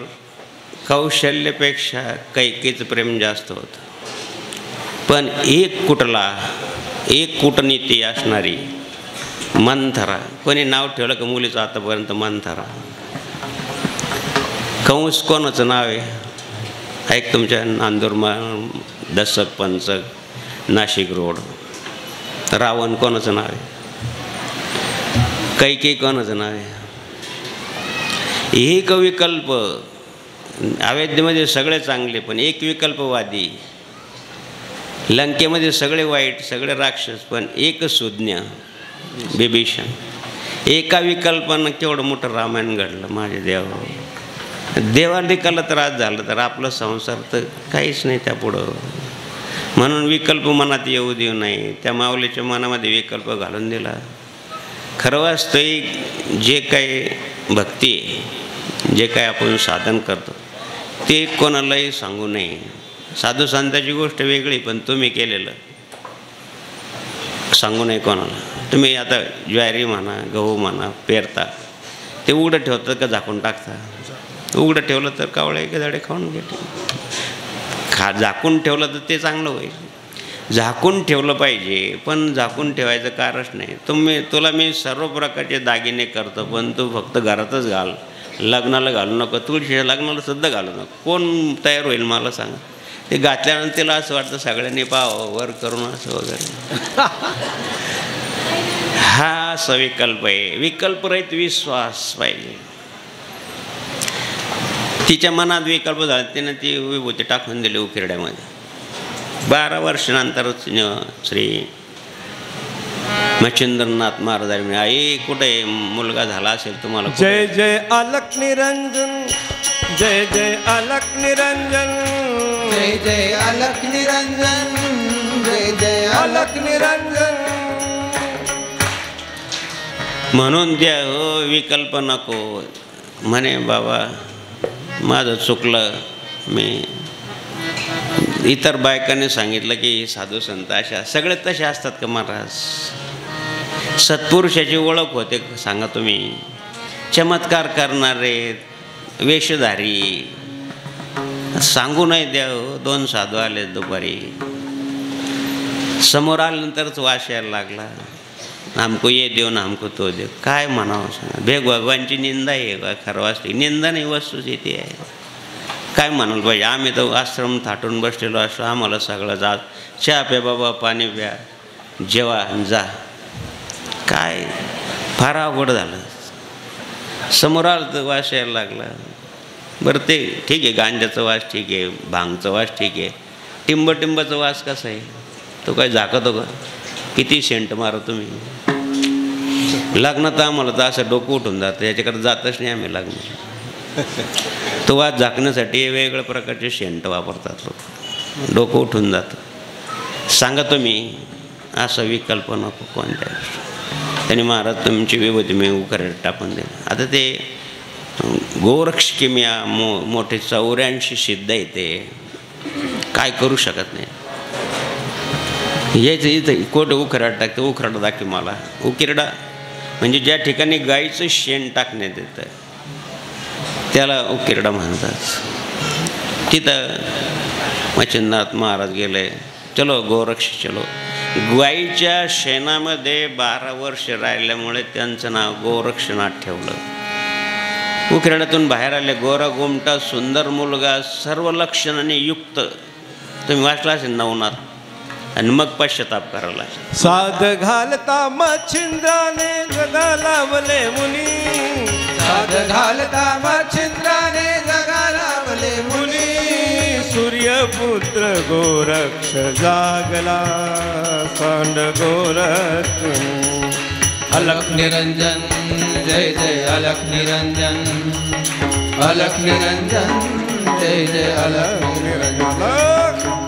कौशल्यापेक्षा कैकेचं प्रेम जास्त होतं. पण एक कूटनीती असणारी मंथरा. कोणी नाव ठेवलं का मुलीचं आतापर्यंत? मंथरा. कंस कोणाचं नाव आहे? ऐक, तुमच्या नांदूर दसक पंचक नाशिक रोड. रावण कोणाचं नाव आहे? कैकेयी कोणाचं नाव आहे? एक विकल्प. अयोध्येमध्ये सगळे चांगले पण एक विकल्पवादी. लंकेमध्ये सगळे वाईट, सगळे राक्षस पण एक सुज्ञ बिभीषण. एका विकल्पानं केवढं मोठं रामायण घडलं. माझे देवाला त्रास झाला तर आपला संसार तर काहीच नाही त्यापुढं. म्हणून विकल्प मनात येऊ देऊ नाही. त्या माऊलीच्या मनामध्ये विकल्प घालून दिला. खरं वास्तविक जे काही भक्ती, जे काही आपण साधन करतो ते कोणालाही सांगू नये. साधू संतांची गोष्ट वेगळी, पण तुम्ही केलेलं सांगू नये कोणाला. तुम्ही आता ज्वारी म्हणा, गहू म्हणा पेरता, ते उघडं ठेवतं का झाकून टाकता? उघडं ठेवलं तर कावळे गधाडे खाऊन घेते. झाकून ठेवलं तर ते चांगलं होईल. झाकून ठेवलं पाहिजे, पण झाकून ठेवायचं कारणच नाही. तुला मी सर्व प्रकारचे दागिने करतो, पण तू फक्त घरातच घाल, लग्नाला घालू नको, तुळशीच्या लग्नाला सुद्धा घालू नको. कोण तयार होईल मला सांगा? ते घातल्यानंतर तिला असं वाटतं सगळ्यांनी पाहावं वर करून असं वगैरे. हा सविकल्प आहे. विकल्परहित विश्वास पाहिजे. तिच्या मनात विकल्प झाला, तिने ती विभूती टाकून दिली उकिरड्यामध्ये. 12 वर्षानंतर श्री मच्छिंद्रनाथ महाराज म्हणे, आई कुठे मुलगा झाला असेल तुम्हाला? जय जय अलख निरंजन, जय जय अलख निरंजन, जय जय अलख निरंजन, जय जय अलख निरंजन. म्हणून द्या हो विकल्प नको. म्हणे बाबा माझं चुकलं. मी इतर बायकांनी सांगितलं की साधू संत अशा सगळे तसे असतात का महाराज? सत्पुरुषाची ओळख होते सांगा तुम्ही. चमत्कार करणारे वेशधारी सांगू नाही द्या. 2 साधू आले दुपारी, समोर आल्यानंतरच वास यायला लागला. हमको ये देव ना हमको तो देव. काय म्हणावं सांगा? भेग भगवानची निंदा आहे का? खरं वाचते निंदा नाही, वस्तुस्थिती आहे. काय म्हणाल पाहिजे? आम्ही तर आश्रम थाटून बसलेलो असतो, आम्हाला सगळं जात. चहा प्या बाबा, पाणी प्या, जेवा जा. काय फार अवघड झालं. समोर आलं तर वास यायला लागला. बरं ते ठीक आहे, गांजाचा वास ठीक आहे, भांगचा वास ठीक आहे, टिंबाचा वास कसा आहे? तो काय झाकतो का? किती सेंट मारा तुम्ही. लग्नात आम्हाला तर असं डोकं उठून जातं, याच्याकडे जातच नाही आम्ही लग्न. तो वास झाकण्यासाठी वेगवेगळ्या प्रकारचे सेंट वापरतात लोक. डोकं उठून जातं. सांगा तुम्ही असं विकल्प नको कोणत्या. त्यांनी महाराज तुमची विभूती मी उकरड्यात टाकून दिली. आता ते गोरक्ष किमिया मोठे 84 सिद्ध आहे, ते काय करू शकत नाही. यायचं इथं कोठे उकरडा टाकतं? उकरडा दाखव मला. उकिरडा म्हणजे ज्या ठिकाणी गाईचं शेण टाकण्यात येतं त्याला उकिरडा म्हणतात. तिथं मच्छिंद्रनाथ महाराज गेले. चलो गोरक्ष चलो. गाईच्या शेणामध्ये 12 वर्ष राहिल्यामुळे त्यांचं नाव गोरक्षनाथ ठेवलं. उकिरड्यातून बाहेर आले. गोरा गोमटा सुंदर मुलगा, सर्व लक्षणाने युक्त. तुम्ही वाचला असेल नवनाथ. आणि मग पश्चाताप करायला. साध घालता मच्छिंद्राने जगालावले मुनी, साध घालता मच्छिंद्राने जगालावले मुनी. सूर्यपुत्र गोरक्ष जागला, सांड गोरख अलख निरंजन, जय जय अलख निरंजन, अलख निरंजन, जय जय अलख निरंजन.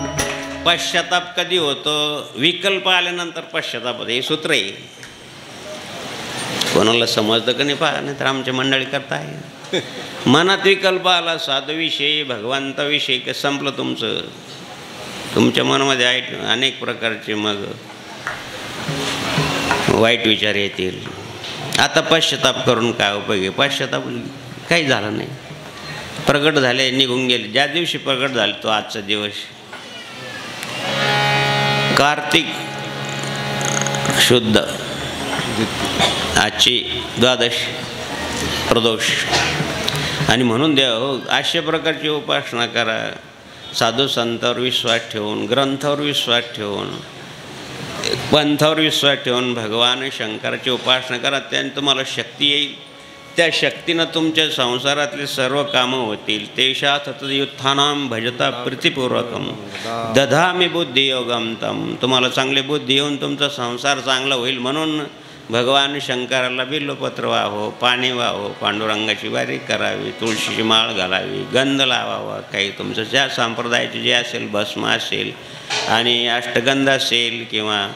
पश्चाताप कधी होतो? विकल्प आल्यानंतर पश्चाताप होतो. हे सूत्र आहे. कोणाला समजतं का नाही पहा, नाही तर आमच्या मंडळी करता आहे. मनात विकल्प आला साधूविषयी, भगवंताविषयी, की संपलं तुमचं. तुमच्या मनामध्ये अनेक प्रकारचे मग वाईट विचार येतील. आता पश्चाताप करून काय उपयोग आहे? पश्चाताप काही झालं नाही. प्रगट झाले, निघून गेले. ज्या दिवशी प्रगट झाले तो आजचा दिवस. कार्तिक शुद्ध आजची 12 प्रदोष. आणि म्हणून द्या हो अशा प्रकारची उपासना करा. साधू संतांवर विश्वास ठेवून, ग्रंथावर विश्वास ठेवून, पंथावर विश्वास ठेवून भगवान शंकराची उपासना करा. त्याने तुम्हाला शक्ती येईल. त्या शक्तीनं तुमच्या संसारातले सर्व कामं होतील. तेषात युत्थानाम भजता प्रीतिपूर्वकम दधामी बुद्धियोगम तम. तुम्हाला चांगली बुद्धी येऊन तुमचा संसार चांगला होईल. म्हणून भगवान शंकराला बिल्वपत्र वाहो, पाणी वाहो, पांडुरंगाची वारी करावी, तुळशीची माळ घालावी, गंध लावावा. काही तुमचं ज्या संप्रदायाचे जे असेल, भस्म असेल आणि अष्टगंध असेल किंवा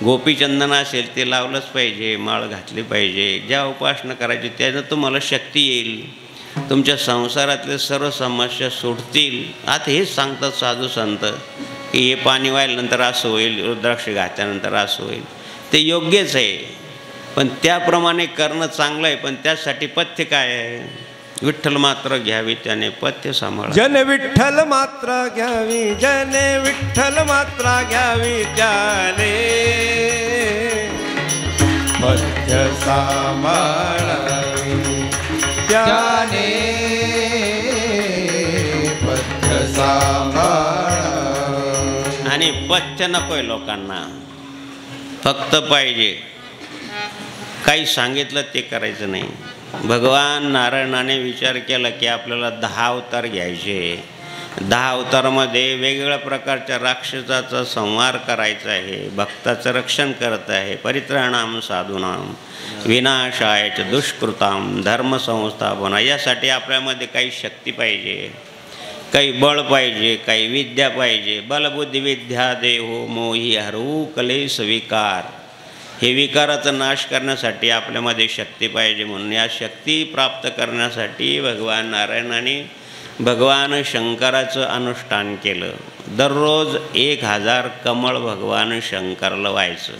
गोपीचंदन असेल ते लावलंच पाहिजे, माळ घातली पाहिजे. ज्या उपासना करायची त्यानं तुम्हाला शक्ती येईल. तुमच्या संसारातले सर्व समस्या सुटतील. आता हेच सांगतात साधू संत की हे पाणी वाहिल्यानंतर असं होईल, रुद्राक्ष घातल्यानंतर असं होईल. ते योग्यच आहे, पण त्याप्रमाणे करणं चांगलं आहे. पण त्यासाठी पथ्य काय आहे? विठ्ठल मात्र घ्यावी त्याने पथ्य सांभाळा. जन विठ्ठल मात्र घ्यावी, जन विठ्ठल मात्र घ्यावी त्याने पथ्य सांभाळावी त्याने पथ्य सांभाळावी. आणि पथ्य नकोय लोकांना, फक्त पाहिजे काही सांगितलं ते करायचं नाही. भगवान नारायणाने विचार केला की आपल्याला 10 अवतार घ्यायचे. 10 अवतारामध्ये वेगवेगळ्या प्रकारच्या राक्षसाचा संहार करायचा आहे, भक्ताचं रक्षण करत आहे, परित्राणाम साधूनाम विनाशाय च दुष्कृताम धर्मसंस्थापना. यासाठी आपल्यामध्ये काही शक्ती पाहिजे, काही बळ पाहिजे, काही विद्या पाहिजे. बलबुद्धी विद्या देहो मोही हरू कलेश विकार. हे विकाराचा नाश करण्यासाठी आपल्यामध्ये शक्ती पाहिजे. म्हणून या शक्ती प्राप्त करण्यासाठी भगवान नारायणाने भगवान शंकराचं अनुष्ठान केलं. दररोज 1000 कमळ भगवान शंकराला व्हायचं.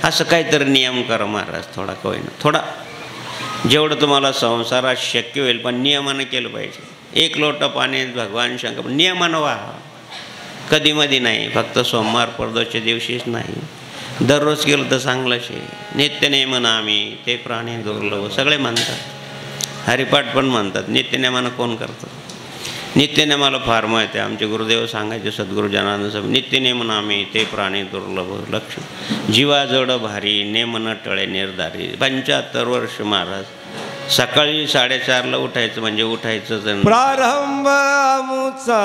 असं काहीतरी नियम करा महाराज, थोडा होईना, थोडा जेवढं तुम्हाला संसारात शक्य होईल, पण नियमानं केलं पाहिजे. 1 लोटा पाणी भगवान शंकर नियमानं व्हा, कधी मधी नाही, फक्त सोमवार प्रदोषच्या दिवशीच नाही, दररोज केलं तर चांगलंच आहे. नित्यनेमन आम्ही ते प्राणी दुर्लभ सगळे म्हणतात, हरिपाठ पण म्हणतात. नित्यनेमानं कोण करतं? नित्यनेमाला फार माहिती आहे. आमचे गुरुदेव सांगायचे सद्गुरू जनार्दन साहेब, नित्यनेमन आम्ही ते प्राणी दुर्लभ लक्ष जीवा जड भारी नेमन टळे निर्धारी. 75 वर्ष महाराज सकाळी 4:30ला उठायचं म्हणजे उठायचंच. प्रारंभ आमुचा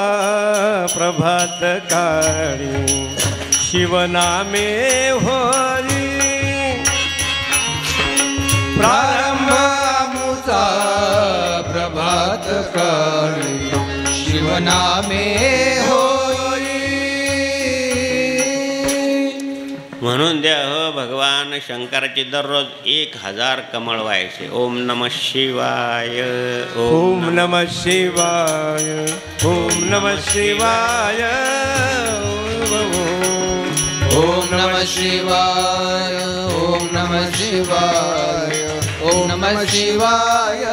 प्रभात काळी शिवनामे होई. प्रारंभ आमुचा प्रभात काळी शिवनामे होई. म्हणून द्या हो भगवान शंकराची दररोज 1000 कमळ व्हायचे. ओम नमः शिवाय, ओम नमः शिवाय, ओम नमः शिवाय, ओम नमः शिवाय, ओम नमः शिवाय, ओम नमः शिवाय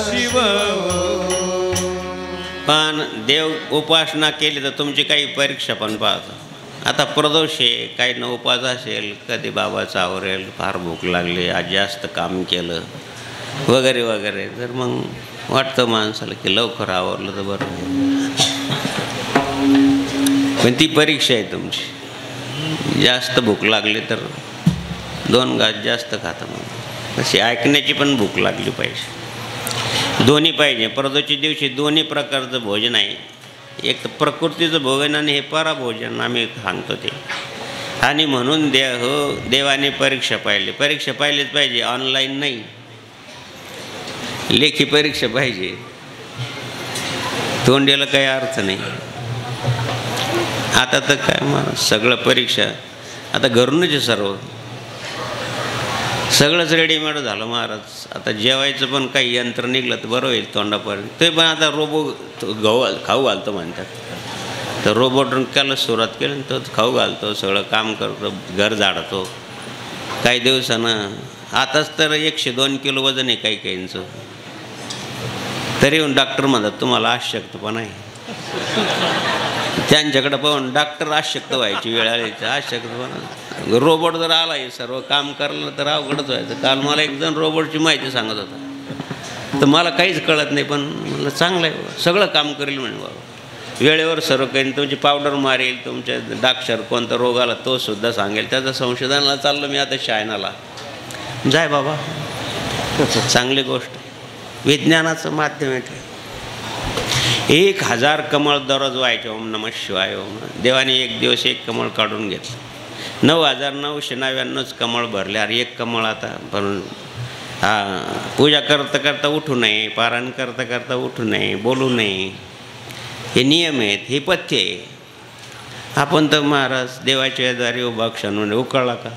शिव. पण देव उपासना केली तर तुमची काही परीक्षा पण पाहतो. आता प्रदोष आहे, काही न उपास असेल, कधी बाबाचं आवरेल, फार भूक लागली, आज जास्त काम केलं वगैरे वगैरे, तर मग वाटतं माणसाला की लवकर आवरलं तर बरं. पण ती परीक्षा आहे तुमची. जास्त भूक लागली तर 2 घास जास्त खाता. मग तशी ऐकण्याची पण भूक लागली पाहिजे. दोन्ही पाहिजे. प्रदोषच्या दिवशी दोन्ही प्रकारचं भोजन आहे. एक तर प्रकृतीचं भोजन आणि हे पराभोजन आम्ही सांगतो ते. आणि म्हणून देवाने परीक्षा पाहिली. परीक्षा पाहिलीच पाहिजे, ऑनलाईन नाही, लेखी परीक्षा पाहिजे. तोंडीला काही अर्थ नाही. आता तर काय मग सगळं परीक्षा आता घरूनच आहे, सगळंच रेडीमेड झालं महाराज. आता जेवायचं पण काही यंत्र निघलं तर बरं होईल तोंडापर्यंत. ते पण आता रोबो खाऊ घालतो म्हणतात. तर रोबोटला सुरुवात केली तो खाऊ घालतो, सगळं काम करतो, घर झाडतो. काही दिवसानं आताच तर 102 किलो वजन आहे काही काहींचं. तरी येऊन डॉक्टर म्हणतात तुम्हाला अशक्तपणा आहे. त्यांच्याकडे पाहून डॉक्टर अशक्त व्हायची वेळ आली. अशक्तपणा रोबोट जर आला आहे सर्व काम करलं तर अवघडच व्हायचं. काल मला एक जण रोबोटची माहिती सांगत होता, तर मला काहीच कळत नाही, पण म्हणलं चांगलं आहे, सगळं काम करेल म्हणे बाबा, वेळेवर सर्व काही, तुमची पावडर मारेल, तुमच्या डाक्षर कोणता रोग आला तो सुद्धा सांगेल. त्याचं संशोधनाला चाललं मी आता चायनाला. जाय बाबा, चांगली गोष्ट. विज्ञानाचं माध्यम आहे. 1000 कमळ दररोज व्हायचे. ओम नमः शिवाय. ओम. देवाने एक दिवस 1 कमळ काढून घेतलं. 9999 कमळ भरले. अरे 1 कमळ आता भरून पूजा करता करता उठू नये, पारायण करता करता उठू नये, बोलू नये, हे नियम आहेत, हे पथ्य आहे. आपण तर महाराज देवाच्या द्वारे उभा क्षण उकळला का,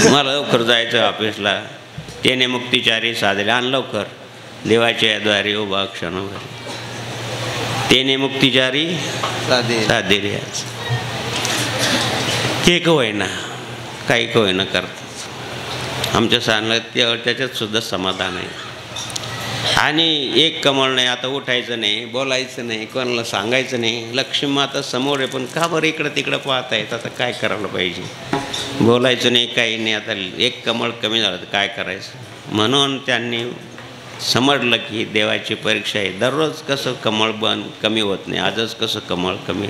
मला लवकर जायचं ऑफिसला, त्याने मुक्तिचारी साधले, आण लवकर, देवाच्या द्वारे उभा क्षण त्याने मुक्तिचारी साधे. केक होईना काही का होईना करतात. आमच्या सांगण्यात त्याच्यात सुद्धा समाधान आहे. आणि एक कमळ नाही, आता उठायचं नाही, बोलायचं नाही, कोणाला सांगायचं नाही. लक्ष्मी माता समोर आहे, पण का बरं इकडं तिकडं पाहता येत? आता काय करायला पाहिजे? बोलायचं नाही, काही नाही. आता एक कमळ कमी झालं तर काय करायचं? म्हणून त्यांनी समजलं की देवाची परीक्षा आहे. दररोज कसं कमळ कमी होत नाही, आजच कसं कमळ कमी.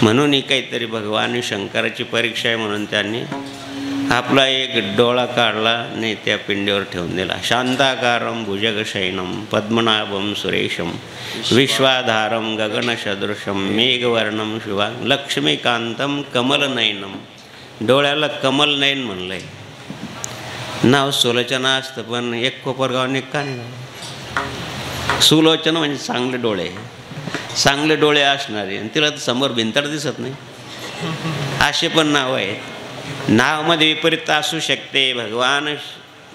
म्हणून ही काहीतरी भगवान शंकराची परीक्षा आहे. म्हणून त्यांनी आपला एक डोळा काढला नाही त्या पिंडीवर ठेवून दिला. शांताकारम भुजगशयनम पद्मनाभम सुरेशम विश्वाधारम गगनसदृशम मेघवर्णम शिवा लक्ष्मीकांतम कमलनयनम. डोळ्याला कमल नयन म्हणलं आहे. नाव सुलोचना असतं, पण एक कोपरगावने का नाही? सुलोचना म्हणजे चांगले डोळे, चांगले डोळे असणारे. आणि तिला तर समोर भिंतड दिसत नाही, असे पण नाव आहेत. नावामध्ये विपरीत असू शकते. भगवान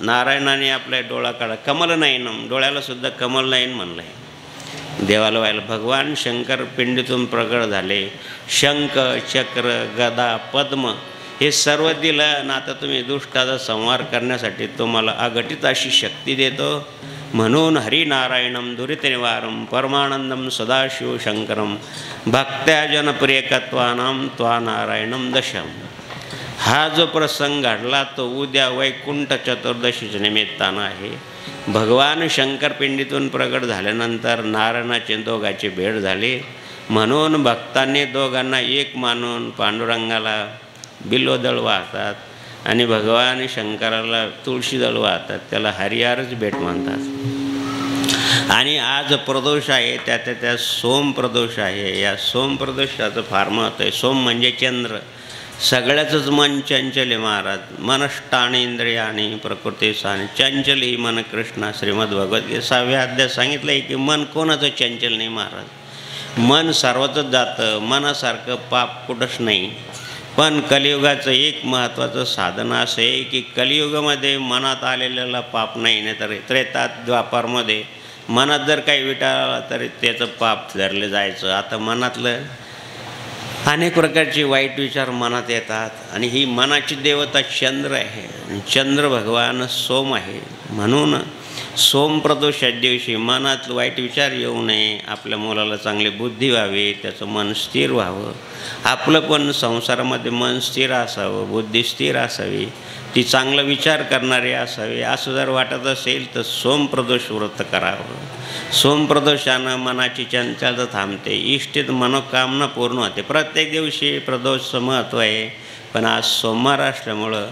नारायणाने आपला डोळा काढा, कमलनयनम. डोळ्याला सुद्धा कमलनयन म्हणलं आहे. देवाला व्हायला भगवान शंकर पिंडीतून प्रगट झाले. शंख, चक्र, गदा, पद्म हे सर्व दिलं. आणि आता तुम्ही दुष्टाचा संहार करण्यासाठी तुम्हाला अघटित अशी शक्ती देतो. म्हणून हरिनारायणम दुरितनिवारम परमानंदम सदाशिव शंकरम भक्त्या जनप्रियकत्वानाम त्वा नारायणम दशम. हा जो प्रसंग घडला तो उद्या वैकुंठ चतुर्दशीच्या निमित्तानं आहे. भगवान शंकर पिंडीतून प्रगट झाल्यानंतर नारायणाचे दोघांची भेट झाली. म्हणून भक्तांनी दोघांना एक मानून पांडुरंगाला बिल्वदळ वाहतात आणि भगवान शंकराला तुळशीदळ वाहतात. त्याला हरिहरच भेट म्हणतात. आणि आज प्रदोष आहे, त्या सोम प्रदोष आहे. या सोम प्रदोषाचं फार महत्त्व आहे. सोम म्हणजे चंद्र. सगळ्याचंच मन चंचल आहे महाराज. मनष्टान इंद्रियाणी प्रकृतीसानी चंचल ही मन कृष्णा. श्रीमद भगवद्गीता 6व्या अध्यायात सांगितलं आहे की मन कोणाचं चंचल नाही महाराज. मन सर्वचंच जातं. मनासारखं पाप कुठंच नाही. पण कलियुगाचं एक महत्त्वाचं साधन असं आहे की कलियुगामध्ये मनात आलेल्याला पाप नाही. नाही तर त्रेतात द्वापारमध्ये मनात जर काही विटाळला तरी त्याचं पाप धरलं जायचं. आता मनातलं अनेक प्रकारचे वाईट विचार मनात येतात. आणि ही मनाची देवता चंद्र आहे. चंद्र भगवान सोम आहे. म्हणून सोम प्रदोषाच्या दिवशी मनात वाईट विचार येऊ नये. आपल्या मुलाला चांगली बुद्धी व्हावी, त्याचं मन स्थिर व्हावं. आपलं पण संसारामध्ये मन स्थिर असावं, बुद्धी स्थिर असावी, ती चांगला विचार करणारी असावी. असं जर वाटत असेल तर सोम प्रदोष व्रत करावं. सोम प्रदोषानं मनाची चंचलता थांबते, इष्टित मनोकामना पूर्ण होते. प्रत्येक दिवशी प्रदोषचं महत्त्व आहे, पण आज सोमवार असल्यामुळं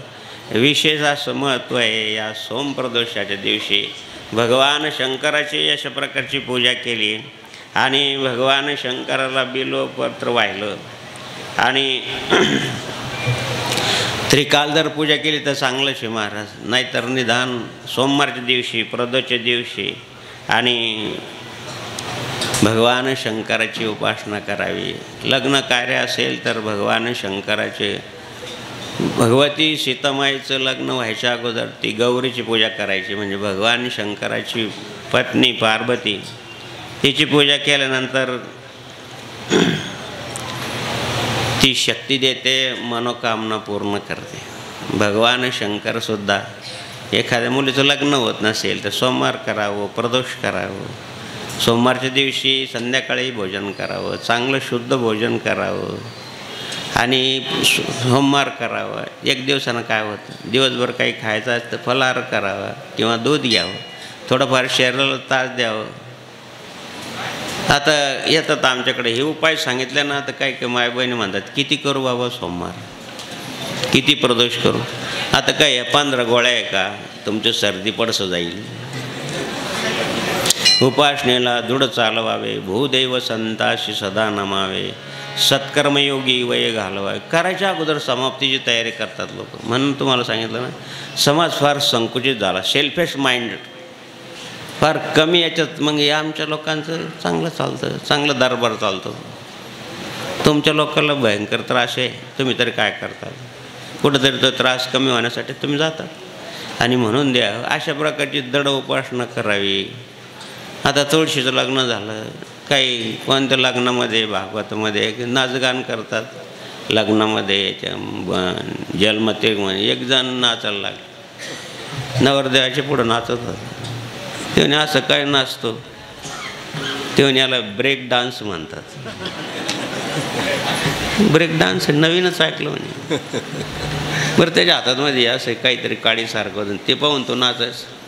विशेष असं महत्त्व आहे. या सोम प्रदोषाच्या दिवशी भगवान शंकराची अशा प्रकारची पूजा केली आणि भगवान शंकराला बिल्वपत्र वाहिलं आणि त्रिकाल जर पूजा केली तर चांगलंच आहे महाराज. नाहीतर निदान सोमवारच्या दिवशी प्रदोषच्या दिवशी आणि भगवान शंकराची उपासना करावी. लग्न कार्य असेल तर भगवान शंकराचे, भगवती सीतामाईचं लग्न व्हायच्या अगोदर ती गौरीची पूजा करायची. म्हणजे भगवान शंकराची पत्नी पार्वती, तिची पूजा केल्यानंतर ती शक्ती देते, मनोकामना पूर्ण करते. भगवान शंकरसुद्धा एखाद्या मुलीचं लग्न होत नसेल तर सोमवार करावं, प्रदोष करावं. सोमवारच्या दिवशी संध्याकाळी भोजन करावं, चांगलं शुद्ध भोजन करावं आणि सोमवार करावा. एक दिवसानं काय होतं, दिवसभर काही खायचं असतं फलाहार करावा किंवा दूध घ्यावं, थोडंफार शरीराला त्रास द्यावं. आता येतात आमच्याकडे हे उपाय सांगितले ना, तर काही काही मायबहिणी म्हणतात किती करू बाबा सोमवार, किती प्रदोष करू. आता काय या 15 गोळ्या आहे का, तुमची सर्दी पडसं जाईल. उपासनेला दृढ चालवावे, भूदेव संताशी सदा नमावे, सत्कर्मयोगी वय घालवावे. करायच्या अगोदर समाप्तीची तयारी करतात लोक. म्हणून तुम्हाला सांगितलं ना, समाज फार संकुचित झाला, सेल्फिश माइंड फार कमी याच्यात. मग या आमच्या लोकांचं चांगलं चालतं, चांगलं दरबार चालतं. तुमच्या लोकांना भयंकर त्रास आहे, तुम्ही तरी काय करतात. कुठंतरी तो त्रास कमी होण्यासाठी तुम्ही जातात आणि म्हणून द्या अशा प्रकारची दृढ उपासना करावी. आता तुळशीचं लग्न झालं, काही कोणत्या लग्नामध्ये भागवतामध्ये नाचगान करतात, लग्नामध्ये याच्या जन्मते एक जण नाचायला लागले, नवरदेवाच्या पुढं नाचत होतं. ते म्हणे असं काय नाचतो? ते म्हणे याला ब्रेक डान्स म्हणतात. ब्रेक डान्स नवीनच ऐकलं म्हणे. बरं त्याच्या हातामध्ये असं काहीतरी काडीसारखं होतं, ते पाहून तो नाचायचं.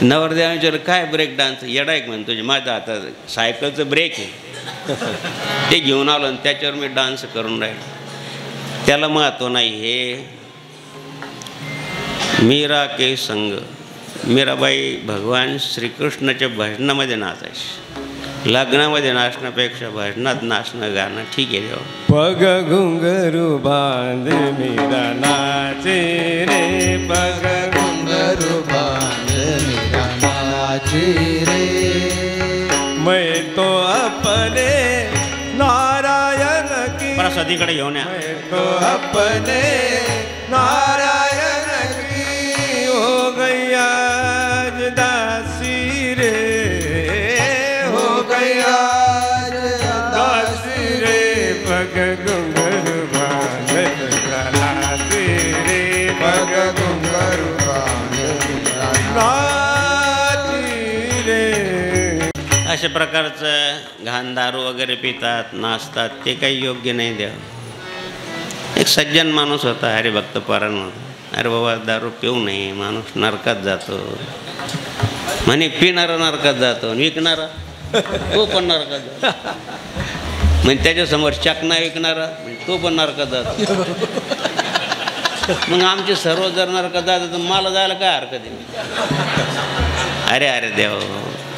नवरदेवाने काय ब्रेक डान्स? येडा एक म्हणतो, तुझ्या माझ्या हातात सायकलचं ब्रेक आहे, ते घेऊन आलो आणि त्याच्यावर मी डान्स करून राहिलो. त्याला महत्त्व नाही. हे मीरा के संग, मीराबाई भगवान श्रीकृष्णाच्या भजनामध्ये नाचायची. लग्नामध्ये नाचण्यापेक्षा भजनात नाचणं गाणं ठीक आहे. देवा पग घुंगरू बांध मीरा नाचे रे, पग घुंगरू बांध मीरा नाचे रे. मैं तो अपने नारायण की, प्रसादीकडे घेऊन या. मैं तो अपने नारायण की हो गई आज दासी रे, हो गया दासी रे. पग घुंघरू बांध मीरा नाचे रे, पग घुंगरू बांध मीरा नाची रे. अशा प्रकारचं घाण दारू वगैरे पितात, नाचतात, ते काही योग्य नाही. द्या. एक सज्जन माणूस होता, हरिभक्त परायण होता. अरे बाबा दारू पिऊ नये, माणूस नरकात जातो म्हणे. पिणारा नरकात जातो, विकणारा तो पण नरकात जातो. म्हणजे त्याच्यासमोर चकना विकणारा तो पण नरकात जातो. मग आमचे सर्व जर नरकात जातात तर मला जायला काय हरकत आहे? अरे अरे देव,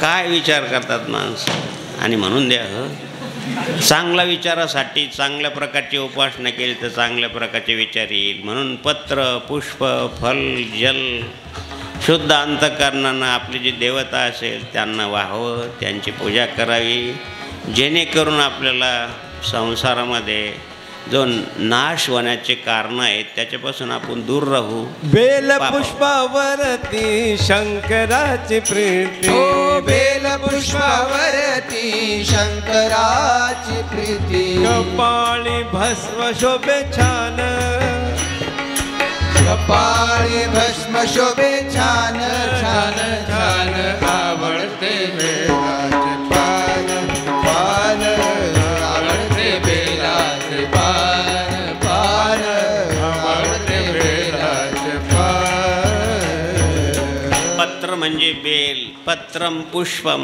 काय विचार करतात माणसं. आणि म्हणून द्या, चांगल्या विचारासाठी चांगल्या प्रकारची उपासना केली तर चांगल्या प्रकारचे विचार येईल. म्हणून पत्र, पुष्प, फल, जल शुद्ध अंतःकरणानं आपली जी देवता असेल त्यांना वाहावं, त्यांची पूजा करावी, जेणेकरून आपल्याला संसारामध्ये जो नाश होण्याचे कारण आहेत त्याच्यापासून आपण दूर राहू. बेल पुष्पावरती शंकराची प्रीती, हो बेल पुष्पावरती शंकराची प्रीती. कपाळी भस्म शोभे छान, कपाळी भस्म शोभे छान छान छान. आवडते बेलाचे पान पान, आवडते बेलाचे पान पान, आवडते बेलाचे पान. पत्र म्हणजे बेल, पत्रम पुष्पम,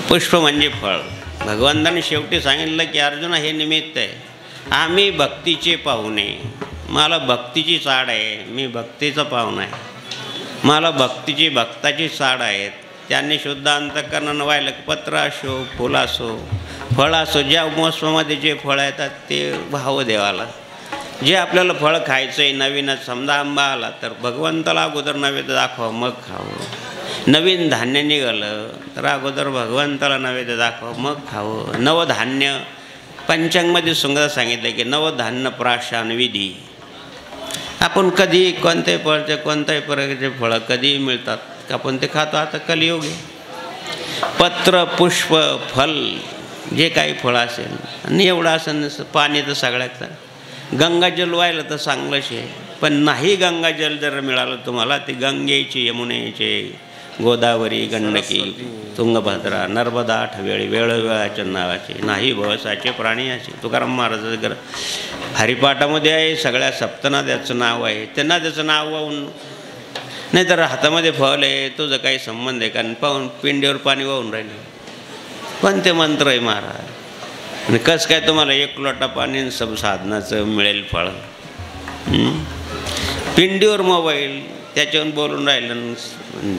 पुष्प म्हणजे फळ. भगवंताने शेवटी सांगितलं की अर्जुन हे निमित्त आहे, आम्ही भक्तीचे पाहुणे, मला भक्तीची चाड आहे, मी भक्तीचा पाहुणा आहे, मला भक्तीची भक्ताची चाड आहे. त्यांनी शुद्ध अंतःकरणानं व्हायला पत्र असो, फुल असो, फळ असो, ज्या मोसमामध्ये जे फळं येतात ते भाव देवाला. जे आपल्याला फळ खायचं आहे नवीनच, समजा आंबा आला तर भगवंताला अगोदर नैवेद्य दाखवा मग खावं. नवीन धान्य निघालं तर अगोदर भगवंताला नैवेद्य दाखवा मग खावं. नवधान्य पंचांगमध्ये सुंदर सांगितलं की नवधान्य प्राशन विधी. आपण कधी कोणत्याही फळचे कोणत्याही प्रकारचे फळं कधीही मिळतात आपण ते खातो. आता कलियुग आहे. पत्र, पुष्प, फल जे काही फळं असेल आणि एवढं असेल पाणी तर सगळ्यात. गंगाजल व्हायला तर चांगलंच आहे, पण नाही गंगाजल जर मिळालं तुम्हाला ते गंगेचे, यमुनेचे, गोदावरी, गंडकी, तुंगभद्रा, नर्मदा आठवेळी वेळोवेळाच्या नावाचे नाही भवसाचे प्राणी असे. तुकाराम महाराजाचं घर हरिपाठामध्ये आहे, सगळ्या सप्तनाद्याचं नाव आहे. त्यांना त्याचं नाव वाहून नाही तर हातामध्ये फळ आहे, तुझं काही संबंध आहे कारण पाहून पिंडीवर पाणी वाहून राहिले. पण ते मंत्र आहे महाराज. आणि कसं काय तुम्हाला एक लोटा पाणी सब साधनाचं मिळेल फळ? पिंडीवर मोबाईल त्याच्यावर बोलून राहिलं,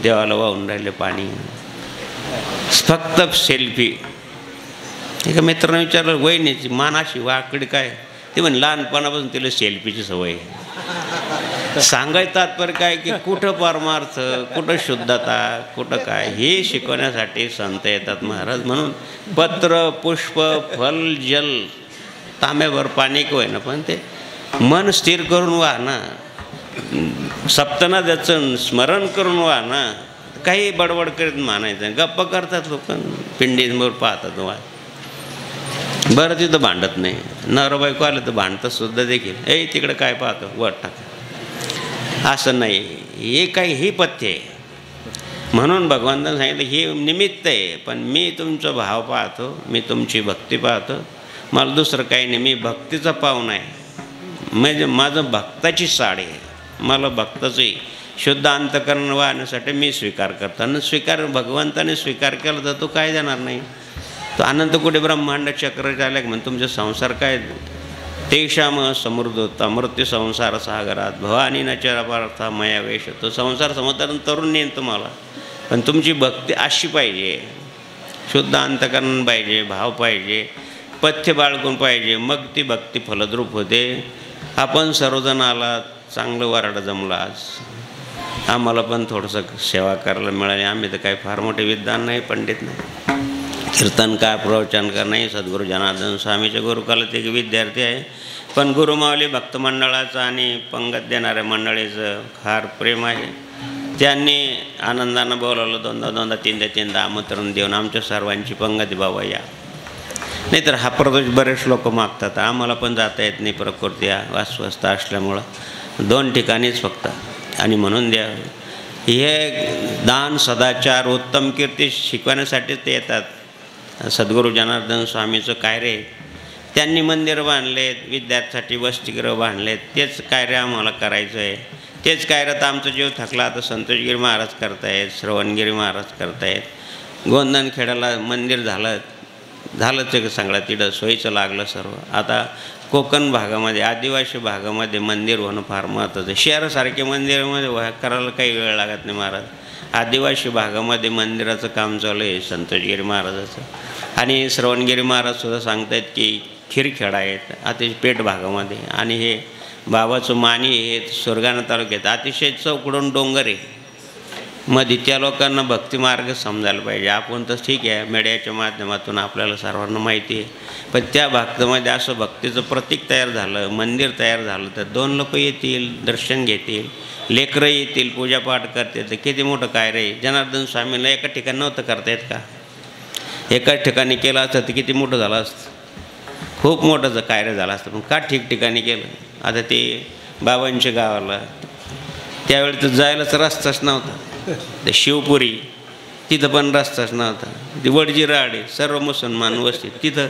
देवाला वाहून राहिले पाणी. फक्त सेल्फी. एका मित्रानं विचारलं वहिनीची मान अशी वाकडी काय? ते म्हणे लहानपणापासून तिला सेल्फीची सवय. सांगायचं तात्पर्य काय की कुठं परमार्थ, कुठं शुद्धता, कुठं काय हे शिकवण्यासाठी संत येतात महाराज. म्हणून पत्र, पुष्प, फल, जल, तांब्याभर पाणी का होईना पण ते मन स्थिर करून व्हा ना. सप्तनाद्याचं स्मरण करून व्हा ना. काही बडबड करीत मानायचं, गप्प करतात लोक, पिंडींवर पाहतात वा. बरं तिथं भांडत नाही, नवरा बायको आलं तर भांडतं सुद्धा देखील, ए तिकडे काय पाहतो वर टाक, असं नाही. हे काही ही पथ्य आहे. म्हणून भगवंतानं सांगितलं हे निमित्त आहे, पण मी तुमचा भाव पाहतो, मी तुमची भक्ती पाहतो, मला दुसरं काही नाही. मी भक्तीचा पाहुणा आहे, म्हणजे माझं भक्ताची साडी आहे. मला भक्ताची शुद्ध अंतकरण वाहण्यासाठी मी स्वीकार करतो. आणि स्वीकार भगवंताने स्वीकार केला तर तो काय देणार नाही. तो अनंत कोटी ब्रह्मांड चक्र चालक म्हणजे तुमचा संसार काय, तेषाम समृद्धता मृत्यू संसार सागरात भवानी न चरापार्था मया वेश. तो संसार समुद्रातून तरुण नेईन तुम्हाला, पण तुमची भक्ती अशी पाहिजे, शुद्ध अंतकरण पाहिजे, भाव पाहिजे, पथ्य बाळगून पाहिजे, मग ती भक्ती फलद्रूप होते. आपण सर्वजण आलात, चांगलं वराड जमलं. आज आम्हाला पण थोडंसं सेवा करायला मिळाली. आम्ही तर काही फार मोठे विद्वान नाही, पंडित नाही, कीर्तनकार प्रवचनकार नाही. सद्गुरू जनार्दन स्वामीच्या गुरुकुलात एक विद्यार्थी आहे, पण गुरुमावली भक्त मंडळाचं आणि पंगत देणाऱ्या मंडळीचं फार प्रेम आहे. त्यांनी आनंदानं बोलावलं, दोनदा तीनदा आमंत्रण देऊन आमच्या सर्वांची पंगती बाबा या. नाहीतर हा प्रदोष बरेच लोक मागतात, आम्हाला पण जाता येत नाही, प्रकृती अस्वस्थ असल्यामुळं 2 ठिकाणीच फक्त. आणि म्हणून द्या हे दान सदाचार उत्तम कीर्ती शिकवण्यासाठीच ते येतात. सद्गुरू जनार्दन स्वामीचं कार्य, त्यांनी मंदिर बांधलेत, विद्यार्थ्यासाठी वसतिगृह बांधलेत, तेच कार्य आम्हाला करायचं आहे. तेच कार्य तर आमचा जीव थकला आता संतोषगिरी महाराज करतायत, श्रवणगिरी महाराज करतायत. गोंधनखेड्याला मंदिर झालंच आहे सगळं, तिथं सोयीचं लागलं सर्व. आता कोकण भागामध्ये आदिवासी भागामध्ये मंदिर होणं फार महत्त्वाचं आहे. शहरासारखे मंदिरामध्ये करायला काही वेळ लागत नाही महाराज. आदिवासी भागामध्ये मंदिराचं काम चालू आहे संतोषगिरी महाराजाचं. आणि श्रवणगिरी महाराजसुद्धा सांगतायत की खिरखेडा आहेत अतिशय पेठ भागामध्ये, आणि हे बाबाचं मानी हे सुरगाणा तालुक्यात अतिशय चौकडून डोंगर आहे मध्ये. त्या लोकांना भक्तिमार्ग समजायला पाहिजे. आपण तर ठीक आहे मीडियाच्या माध्यमातून आपल्याला सर्वांना माहिती आहे, पण त्या भक्तामध्ये असं भक्तीचं प्रतीक तयार झालं, मंदिर तयार झालं तर 2 लोक येतील, दर्शन घेतील, लेकरं येतील, पूजापाठ करतील, तर किती मोठं काय रे. जनार्दन स्वामीला एका ठिकाणी नव्हतं करता येत का? एकाच ठिकाणी केलं असतं तर किती मोठं झालं असतं, खूप मोठं कार्य झालं असतं. पण का ठिकठिकाणी केलं? आता ते बाबांच्या गावाला त्यावेळी तर जायलाच रस्ताच नव्हता. ते शिवपुरी तिथं पण रस्ताच नव्हता. ती वडजी राडे सर्व मुसलमान वस्ती तिथं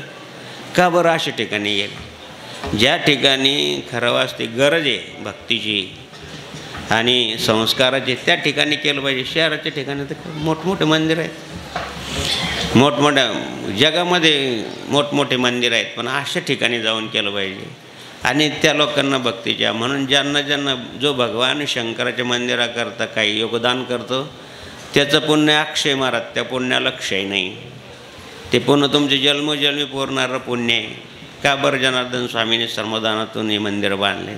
का बरं अशा ठिकाणी गेलं? ज्या ठिकाणी खरं वाचते गरज आहे भक्तीची आणि संस्काराची त्या ठिकाणी केलं पाहिजे. शहराच्या ठिकाणी तर मोठमोठे मंदिर आहेत, मोठमोठ्या जगामध्ये मोठमोठे मंदिर आहेत, पण अशा ठिकाणी जाऊन केलं पाहिजे. आणि त्या लोकांना भक्तीच्या म्हणून ज्यांना जो भगवान शंकराच्या मंदिराकरता काही योगदान करतो त्याचं पुण्य अक्षय महाराज, त्या पुण्याला क्षय नाही. ते पुण्य तुमचे जन्मोजन्मी पुरणारं पुण्य आहे. का बरं जनार्दन स्वामीने श्रमदानातून हे मंदिर बांधले.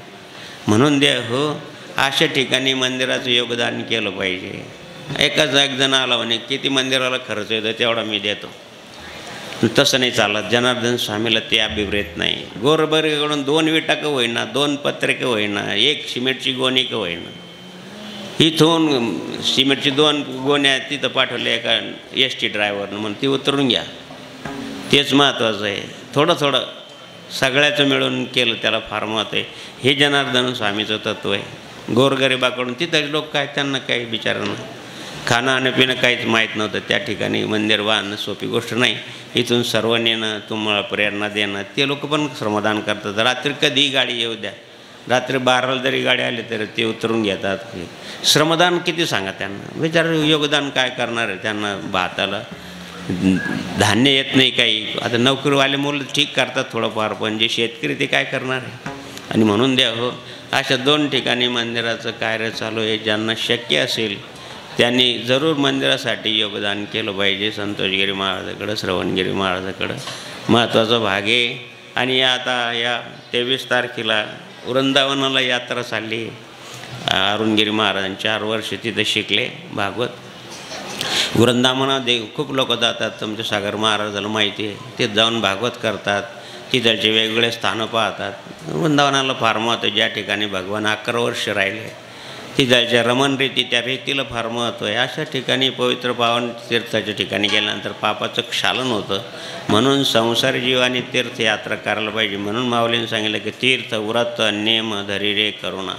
म्हणून द्या हो अशा ठिकाणी मंदिराचं योगदान केलं पाहिजे. एक जण आला म्हणे किती मंदिराला खर्च येतो तेवढा मी देतो, तसं नाही चालत. जनार्दन स्वामीला ते अभिप्रेत नाही. गोरबरीकडून 2 विटा का होईना, 2 पत्रे का होईना, 1 सिमेंटची गोणी का होईना, इथून सिमेंटची 2 गोण्या तिथं पाठवल्या एका ST ड्रायव्हरनं, म्हणून ती उतरून घ्या. तेच महत्त्वाचं आहे. थोडं सगळ्याचं मिळून केलं त्याला फार महत्त्व आहे. हे जनार्दन स्वामीचं तत्त्व आहे. गोरगरिबाकडून तिथं लोक काय, त्यांना काही बिचारांना खाणं आणि पिणं काहीच माहीत नव्हतं. त्या ठिकाणी मंदिर बांधणं सोपी गोष्ट नाही. इथून सर्व नेणं, तुम्हाला प्रेरणा देणं, ते लोक पण श्रमदान करतात. रात्री कधीही गाडी येऊ द्या, रात्री 12ला जरी गाडी आली तरी ते उतरून घेतात. श्रमदान किती सांगा त्यांना, विचार योगदान काय करणार आहे. त्यांना भाताला धान्य येत नाही काही. आता नोकरीवाले मुलं ठीक करतात थोडंफार, पण जे शेतकरी ते काय करणार आहे. आणि म्हणून द्या हो अशा 2 ठिकाणी मंदिराचं कार्य चालू आहे. ज्यांना शक्य असेल त्यांनी जरूर मंदिरासाठी योगदान केलं पाहिजे. संतोषगिरी महाराजाकडं, श्रवणगिरी महाराजाकडं महत्त्वाचा भाग आहे. आणि आता या 23 तारखेला वृंदावनाला यात्रा चालली. अरुणगिरी महाराज 4 वर्ष तिथं शिकले भागवत. वृंदावनामध्ये खूप लोक जातात, तुमच्या सागर महाराजाला माहिती आहे. ते जाऊन भागवत करतात, तिथलचे वेगवेगळे स्थानं पाहतात. वृंदावनाला फार महत्त्व. ज्या ठिकाणी भगवान 11 वर्ष राहिले तिथालच्या रमण रीती, त्या रीतीला फार महत्त्व आहे. अशा ठिकाणी पवित्र पावन तीर्थाच्या ठिकाणी गेल्यानंतर पापाचं क्षालन होतं. म्हणून संसारी जीवाने तीर्थयात्रा करायला पाहिजे. म्हणून माऊलींनी सांगितलं की तीर्थ व्रत नेम धरी रे करुणा.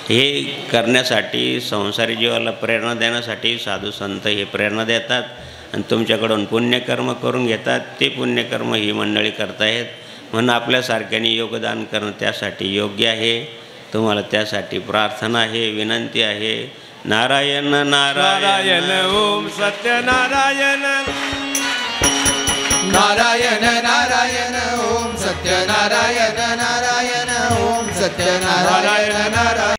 हे करण्यासाठी संसारी जीवाला प्रेरणा देण्यासाठी साधू संत हे प्रेरणा देतात आणि तुमच्याकडून पुण्यकर्म करून घेतात. ते पुण्यकर्म ही मंडळी करतायत. म्हणून आपल्यासारख्याने योगदान करणं त्यासाठी योग्य आहे. तुम्हाला त्यासाठी प्रार्थना आहे, विनंती आहे. नारायण नारायण ओम सत्यनारायण नारायण नारायण ओम सत्यनारायण नारायण ओम सत्यनारायण नारायण